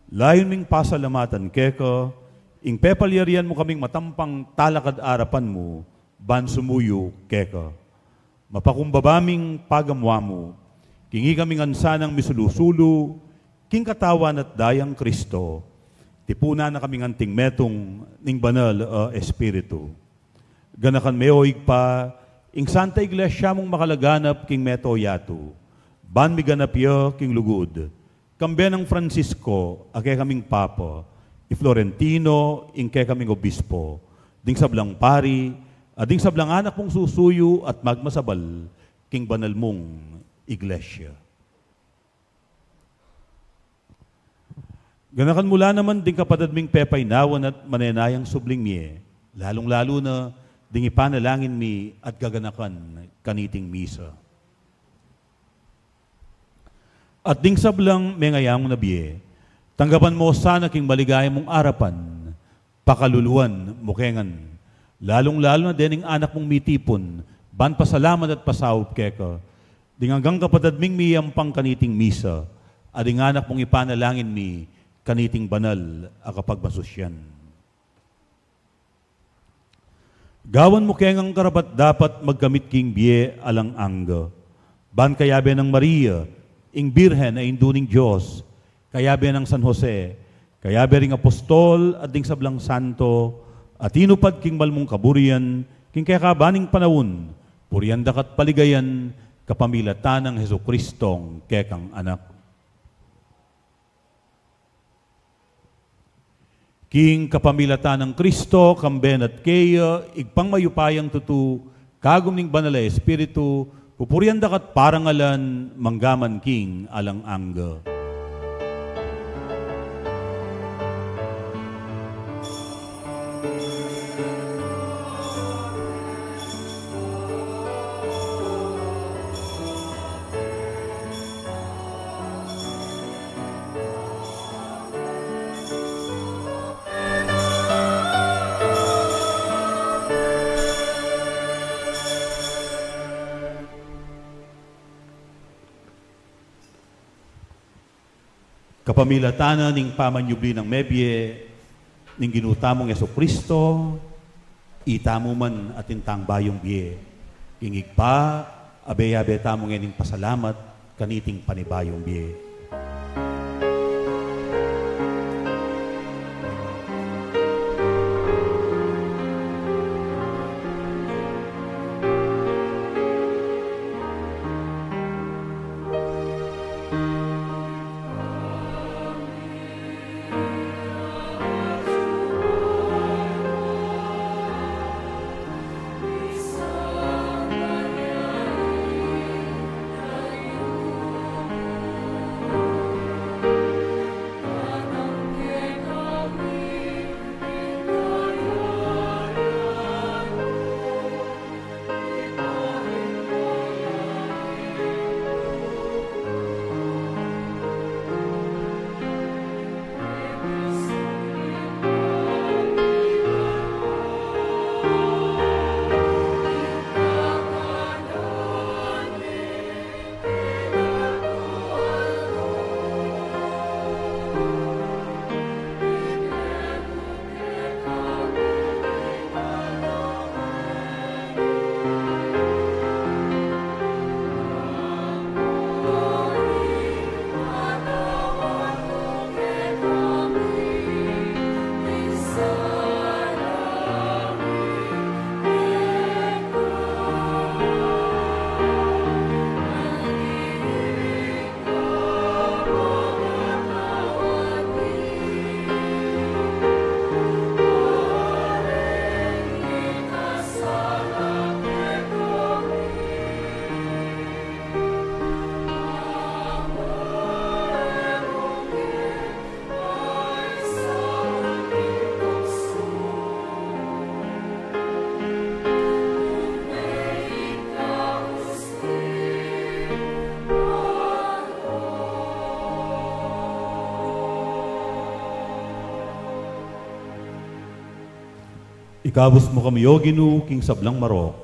Layon ming pasalamatan keko, ing pepalyarian mo kaming matampang talakad arapan mo, ban sumuyo keko. Mapakumbabaming pagamwa mo, kingi kaming ansanang misulusulu, king katawan at dayang Kristo, tipuna na kaming anting metong ning banal espiritu. Ganakan meoig pa, ing Santa Iglesia mong makalaganap king meto yato. Ban mi ganap yo king lugod. Kambe ng Francisco, ake kaming papa. I Florentino, ing ke kaming obispo. Ding sablang pari, ading sablang anak mong susuyo at magmasabal king banal mong Iglesia. Ganakan mula naman ding kapadadming pepay nawan at manenayang subling miye, lalong-lalo na ding ipanalangin mi at gaganakan kaniting misa. At ding sablang mengayang na biye, tanggapan mo sana king maligayang mong arapan, pakaluluan mukengan, lalong-lalo na dining anak mong mitipon, ban pasalamat at pasawp keka, ding hanggang kapadadming miyang pang kaniting misa, at ding anak mong ipanalangin mi, kaniting banal a kapagmasosyan. Gawan mo kengang karapat dapat magkamit king biye alang angga. Ban kayabe ng Maria, ing Birhen ay induning Diyos, kayabe ng San Jose, kayabe ring apostol at ding sablang santo, at inupad king malmong kaburian, king kakabaning panawon, purianda kat paligayan, kapamilatan ng Jesukristong kekang anak. King kapamilatan ng Kristo, kamben at kaya, igpang mayupayang tutu, kagum ning banal na espiritu, pupurian dakat parangalan, manggaman king alang angga. Kapamilatana ning pamanyubli ng mebye, ning ginutamong Jesucristo, itamo man at intang bayong biye. Ingig pa, abe-abe tamong ning pasalamat, kaniting panibayong biye. Ikabos mo kami, O Ginoo, king sablang marok.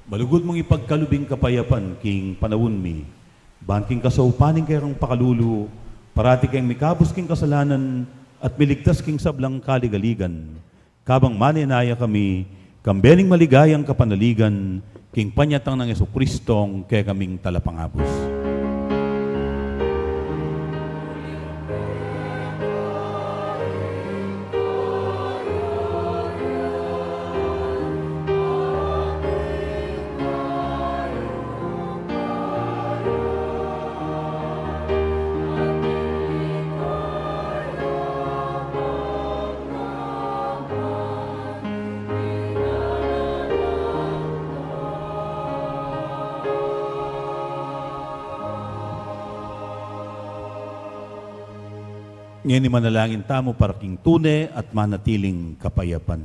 Balugod mong ipagkalubing kapayapan, king panawon mi. Ban king kasaupaning kay kang pakalulu, parati kayong mikabos king kasalanan, at miligtas king sablang kaligaligan. Kabang maninaya kami, kambening maligayang kapanaligan, king panyatang ng Jesucristong kay kaming talapangabos. Ngayon manalangin tamo para king tune at manatiling kapayapan.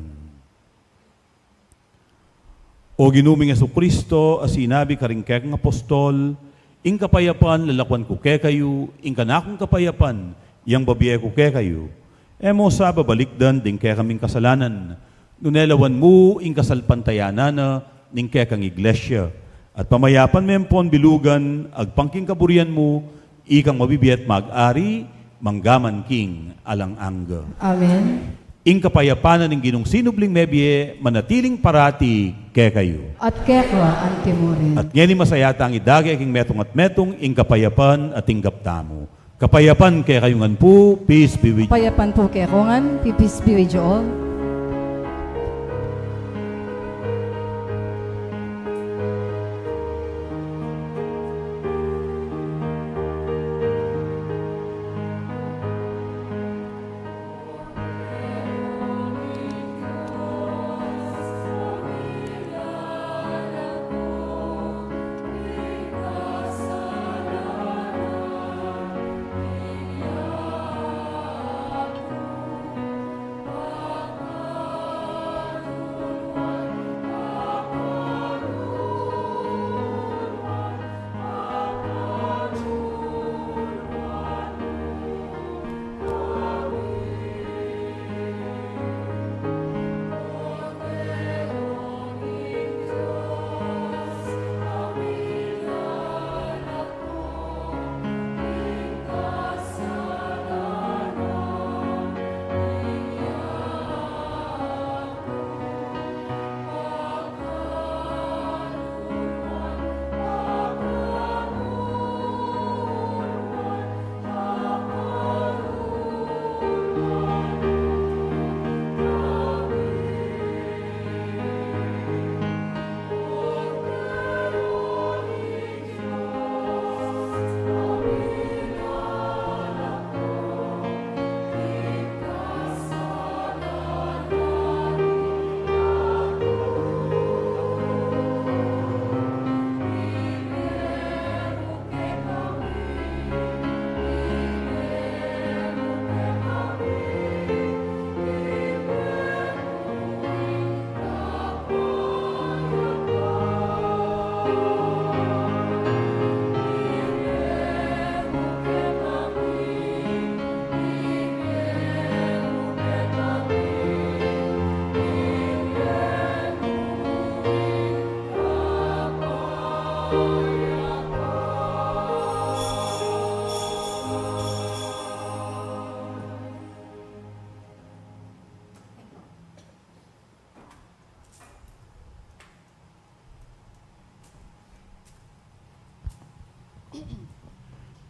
O ginuming Jesucristo, as sinabi karing kekang apostol, ing kapayapan lalakwan ko ke kayo, ing kanakong kapayapan, yang babiye ko ke kayo. Emo sa babalikdan ding ke kaming kasalanan, nunelawan mo ing kasalpantayanana ning ke kang iglesia. At pamayapan mempon bilugan, agpangking kaburian mo, ikang mabibiyat mag-ari, manggaman king alang angga. Amen. Ing kapayapanan ng ginong sinubling mebye, manatiling parati ke kayo. At kekwa antimurin. At ngeni masayata ang idagay king metong at metong, ing kapayapan at ing gaptamo. Kapayapan ke kayungan po, peace be with you. Kapayapan po kekongan, peace be with you all.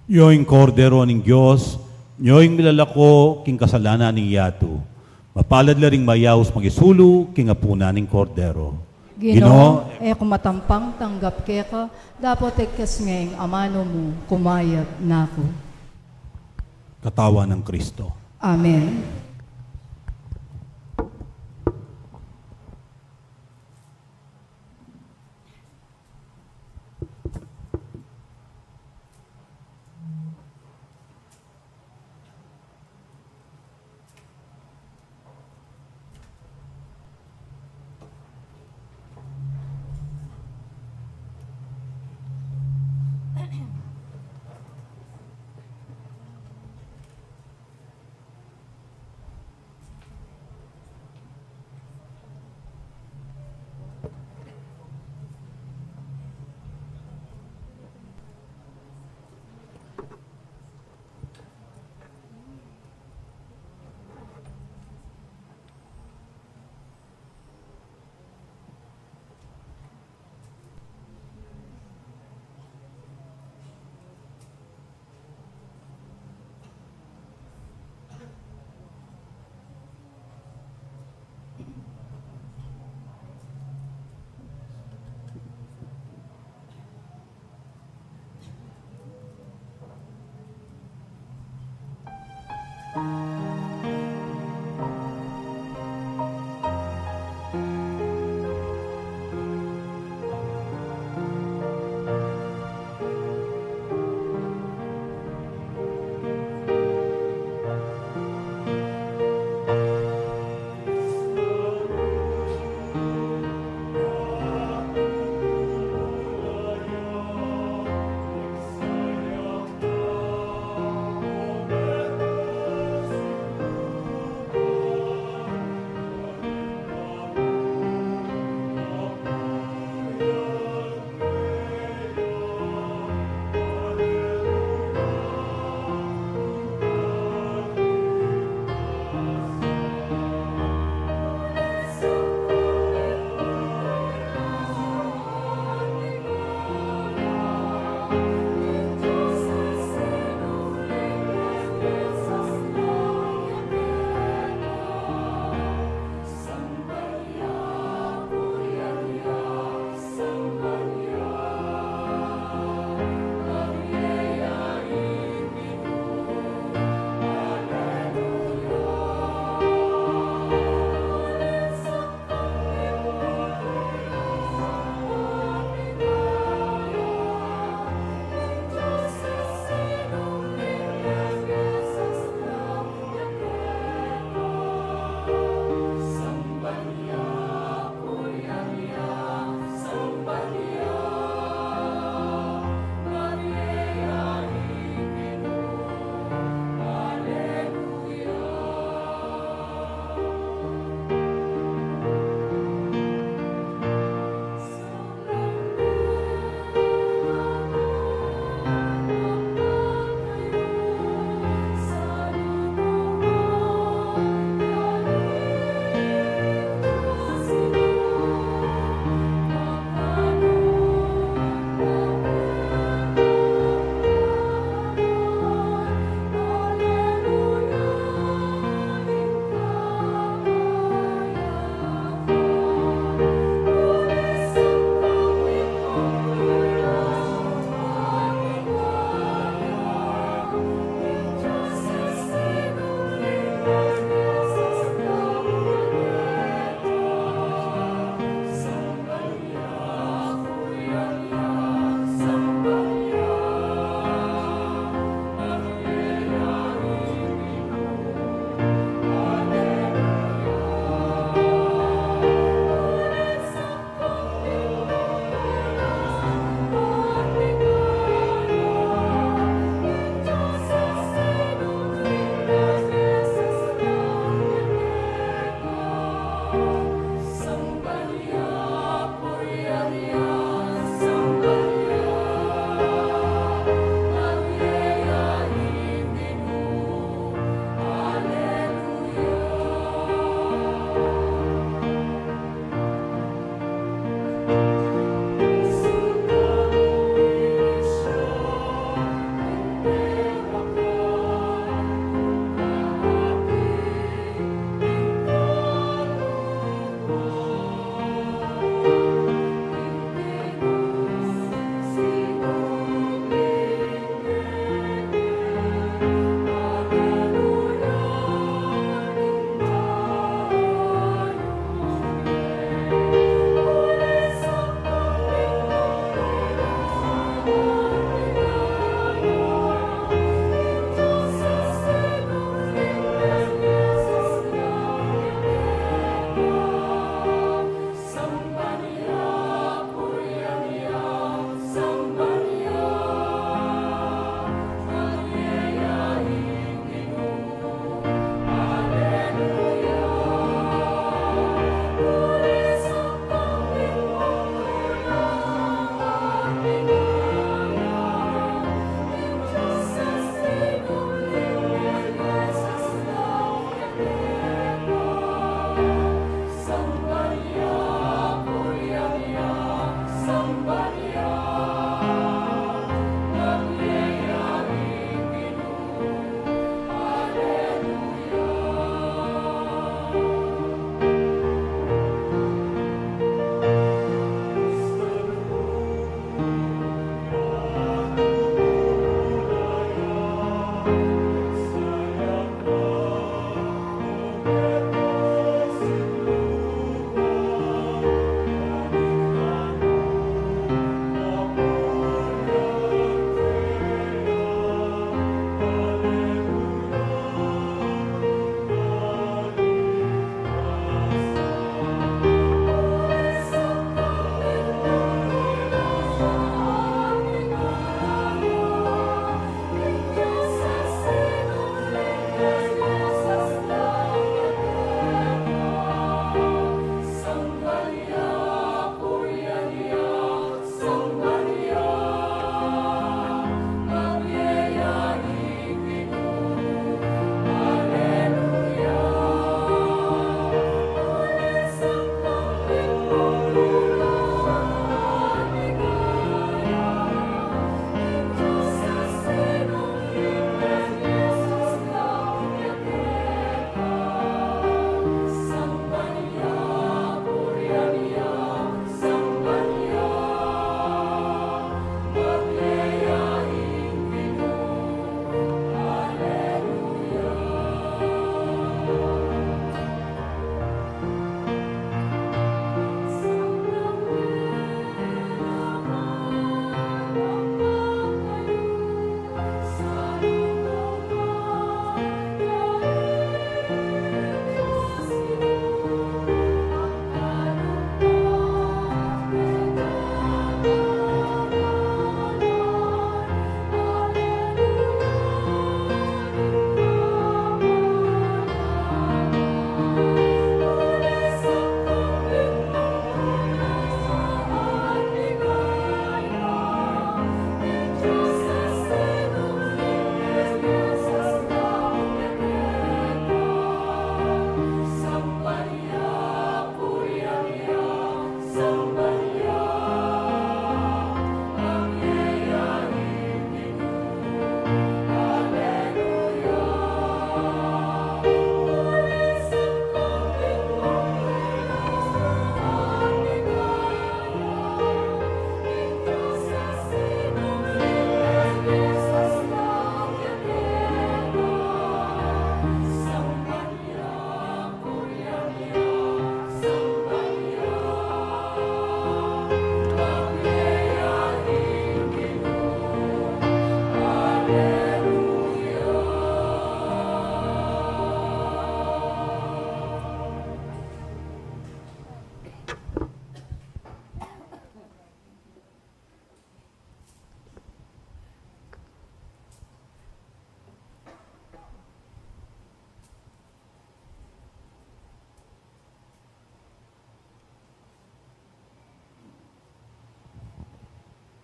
Yoing kordero ning Diyos, yoing milalako king kasalanan ning yato. Mapalad laring mayaws magisulu king apuna ning kordero. Ginoo, kumatampang tanggap keka, dapat ekes ngayong amano mo, kumayat nako. Katawan ng Kristo. Amen.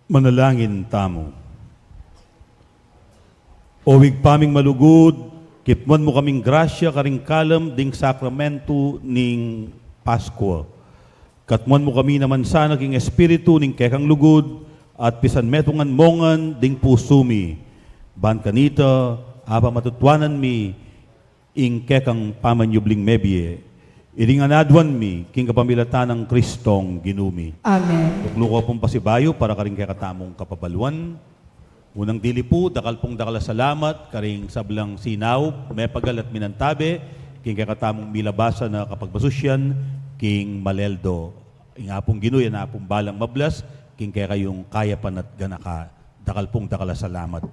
Manalangin tamo. Owig paming malugod, kitman mo kaming grasya karing kalam ding sakramento ning Pasko. Katman mo kami naman sana king espiritu ning kekang lugod at pisan metungan mongan ding pusumi. Ban kanita, apa matutwanan mi ing kekang pamanyubling mebye. Iring anadwan mi king kapamilatan ng Kristong ginumi. Amen. Tuklo ko pong pasibayo para karing kekatamong kapabaluan. Unang dili po, dakal pong dakala salamat, karing sablang sinaw, may pagal at minantabe, king kakatamong milabasa na kapagbasusyan, king maleldo. Ing apong ginuya na apong balang mablas, king kaya kayong kayapan at ganaka, dakal pong dakala salamat.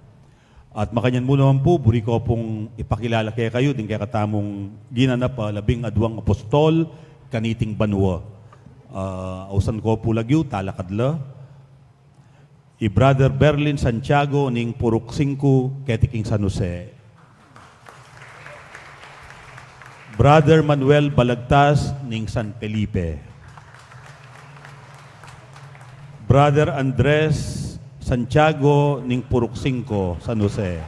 At makanyan mo naman po, buri ko pong ipakilala kaya kayo, din kaya katamong ginanap 12 apostol, kaniting banwa. Ausan ko po lagyo, talakadla. I-Brother Berlin Santiago ning Purok 5, Ketiking San Jose. Brother Manuel Balagtas ning San Felipe. Brother Andres Santiago ning Purok 5, San Jose.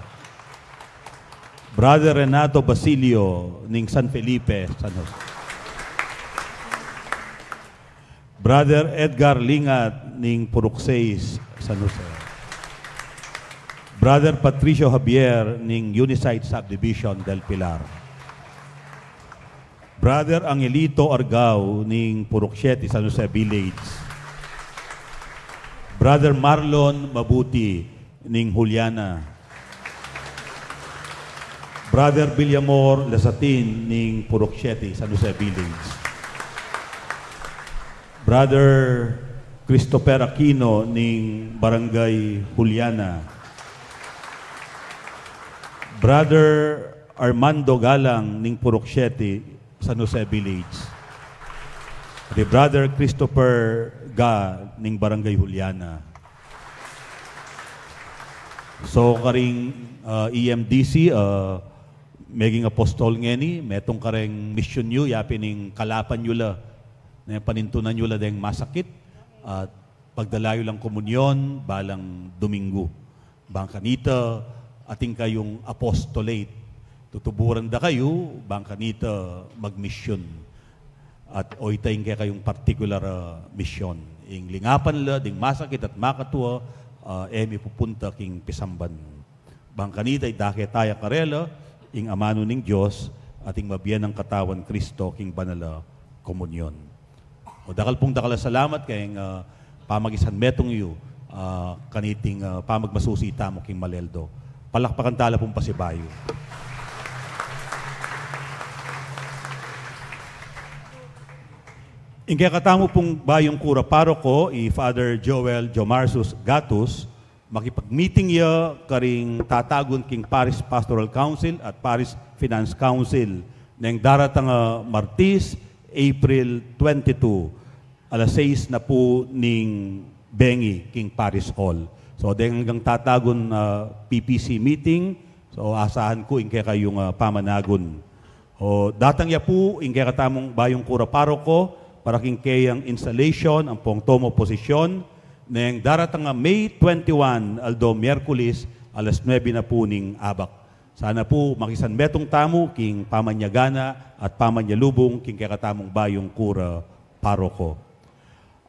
Brother Renato Basilio ning San Felipe, San Jose. Brother Edgar Lingat ning Purok 6, San Jose. Brother Patricio Javier ning Unisite Subdivision del Pilar. Brother Angelito Argao ning Purok 7, San Jose Village. Brother Marlon Mabuti ning Juliana. Brother Villamor Lasatin ning Purok 7, San Jose Village. Brother Christopher Aquino ning Barangay Juliana. Brother Armando Galang ning Purok 7, San Jose Village. The Brother Christopher Ga ning Barangay Juliana. So karing EMDC maging apostol ngeni, metong kareng mission nyo, yapi ning kalapan nyo la, na panintunan nyo la deng masakit, at pagdalayo lang komunyon, balang Domingo. Bang kanita, ating kayong apostolate. Tutuburan da kayo, bang kanita magmission. At oitayin kayong particular mission. Ing lingapan la, ding masakit at makatuwa, emi pupunta king pisamban. Bang kanita, idake taya karela, ing amano ning Diyos, ating mabiyan ng katawan Kristo, king banala komunyon. O dakal pong dakala salamat kayong pamagisan metong iyo, kaniting pamagmasusita mo king maleldo. Palakpakan tala pong pasibayo. Ingkaya katamo pong bayong kura paroko, Father Joel Jomarsus Gatus, makipag-meeting ya karing tatagon king Parish Pastoral Council at Parish Finance Council ng daratang Martis, April 22, alas 6 na po ning Bengi, King Parish Hall. So, hanggang tatagon PPC meeting, so asahan ko kaya kayong pamanagon. O, datang ya po, kaya katamong bayong kura paroko, para king kayang installation, ang pong tomo posisyon, ng daratang May 21, aldo Miyerkules, alas 9 na po ning abak. Sana po makisan metong tamo, king pamanyagana at pamanyalubong, king kakatamong bayong kura paroko.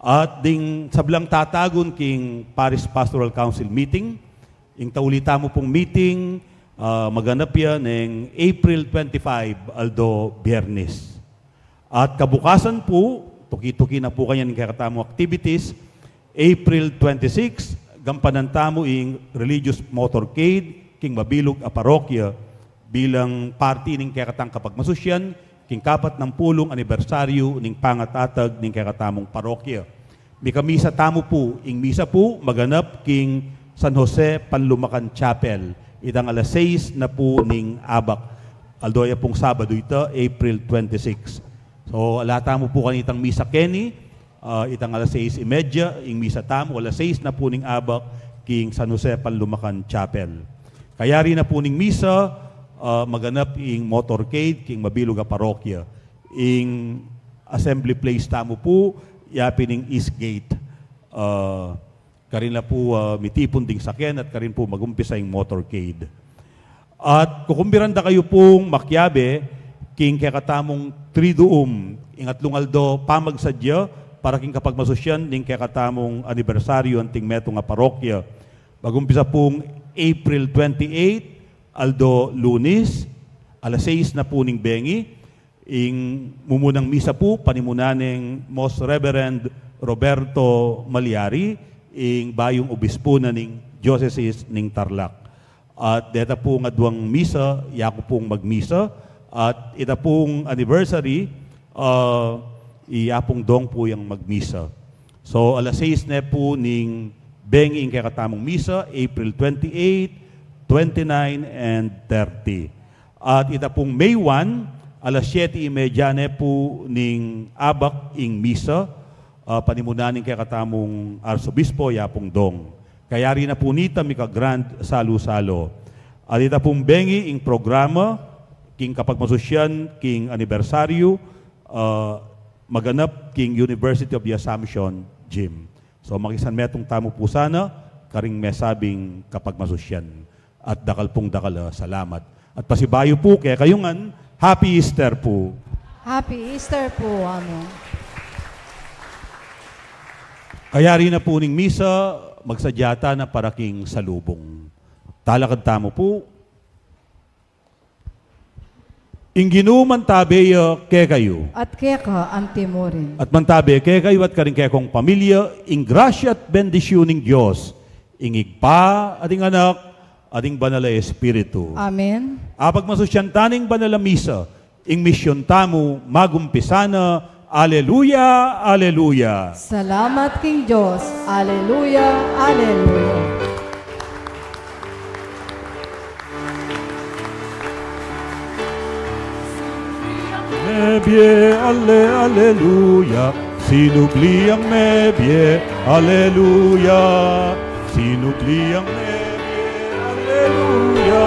At ding sablang tatagon king Parish Pastoral Council meeting, ing taulita mo pong meeting, maganap yan ng April 25, aldo Biyernes. At kabukasan po, tuki-tuki na po kanya ng kakatamong activities, April 26, gampanan tamo ing religious motorcade, king mabilog a parokya bilang party ning kakatang kapagmasusyan, king kapat ng pulong anibersaryo ning pangatatag ning kakatamong parokya. May kamisa tamo po, ing misa po maganap king San Jose Panlumacan Chapel, itang alas 6 na po ning abak. Aldoya pong Sabado ito, April 26. So alata mo po kanitang misa Kenny, itang alas 6:30, ing misa tamo, alas 6 na po ning abak king San Jose Panlumacan Chapel. Kaya rin na po ning misa, maganap ing motorcade, king mabilog a parokya. Ing assembly place tamo po, yapi ning East Gate. karin na po mitipon ding sakyan at karin po magumpisa yung motorcade. At kukumbiranda kayo pong makyabe, king kakatamong triduum, ingatlong aldo pamagsadya, para king kapag masosyan, ning kakatamong anibersaryo anting meto nga parokya. Magumpisa pong April 28, aldo lunis, alas 6 na po ning bengi, ing mumunang misa po, panimunaning Most Reverend Roberto Malyari, ing bayong obispo na ning Diocese ning Tarlac. At deta po nga duwang misa, yako pong magmisa, at ita pong anniversary, iyapong dong po yung magmisa. So alas 6 na po ning bengi ing kakatamong misa, April 28, 29, and 30. At ita pong May 1, alas 7:30 na po ning abak ing misa, panimunanin kay katamong arsobispo, yapong dong. Kaya rin na po nita mika grand salo-salo. At ita pong bengi ing programa, king kapag masosyan, king anibersaryo, maganap king University of the Assumption Gym. So makisan metong tamo po sana, karing mesabing kapag masosyan. At dakal pong dakal, salamat. At pasibayo po, kaya kayungan, Happy Easter po. Happy Easter po, ano. Kaya rin na po ning misa, magsadyata na paraking salubong. Talakad tamo po. Inginu mantabe ke kayo. At keka antimorin. At mantabe ke kayo at karing kekong pamilya, ing grasya at bendisyon ng Diyos, ing igpa, ating anak, ating banal na Espiritu. Amen. Apag masusyantaning banal na misa, ing misyon tamo magumpisana. Aleluya, aleluya. Salamat King Diyos. Aleluya, aleluya. Nebie, aleluya. Sinugli ang nebie, aleluya. Sinugli ang nebie, aleluya.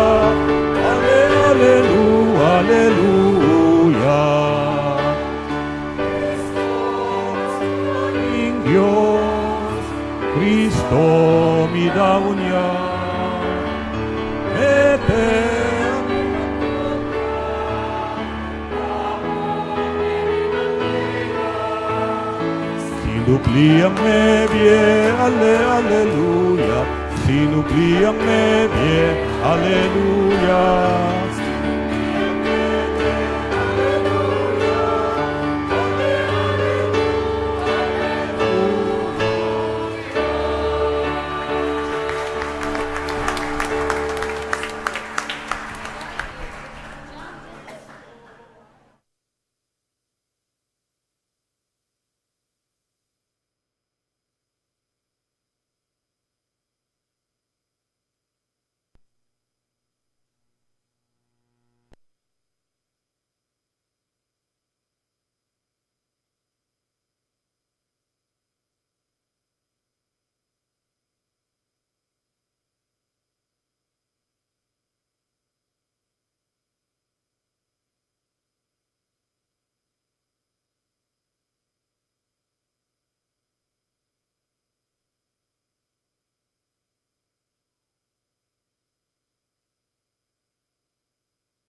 Aleluya, aleluya. Diyos, Kristo mi daw niya, sinukli ang nebie, aleluya, sinukli ang nebie, aleluya.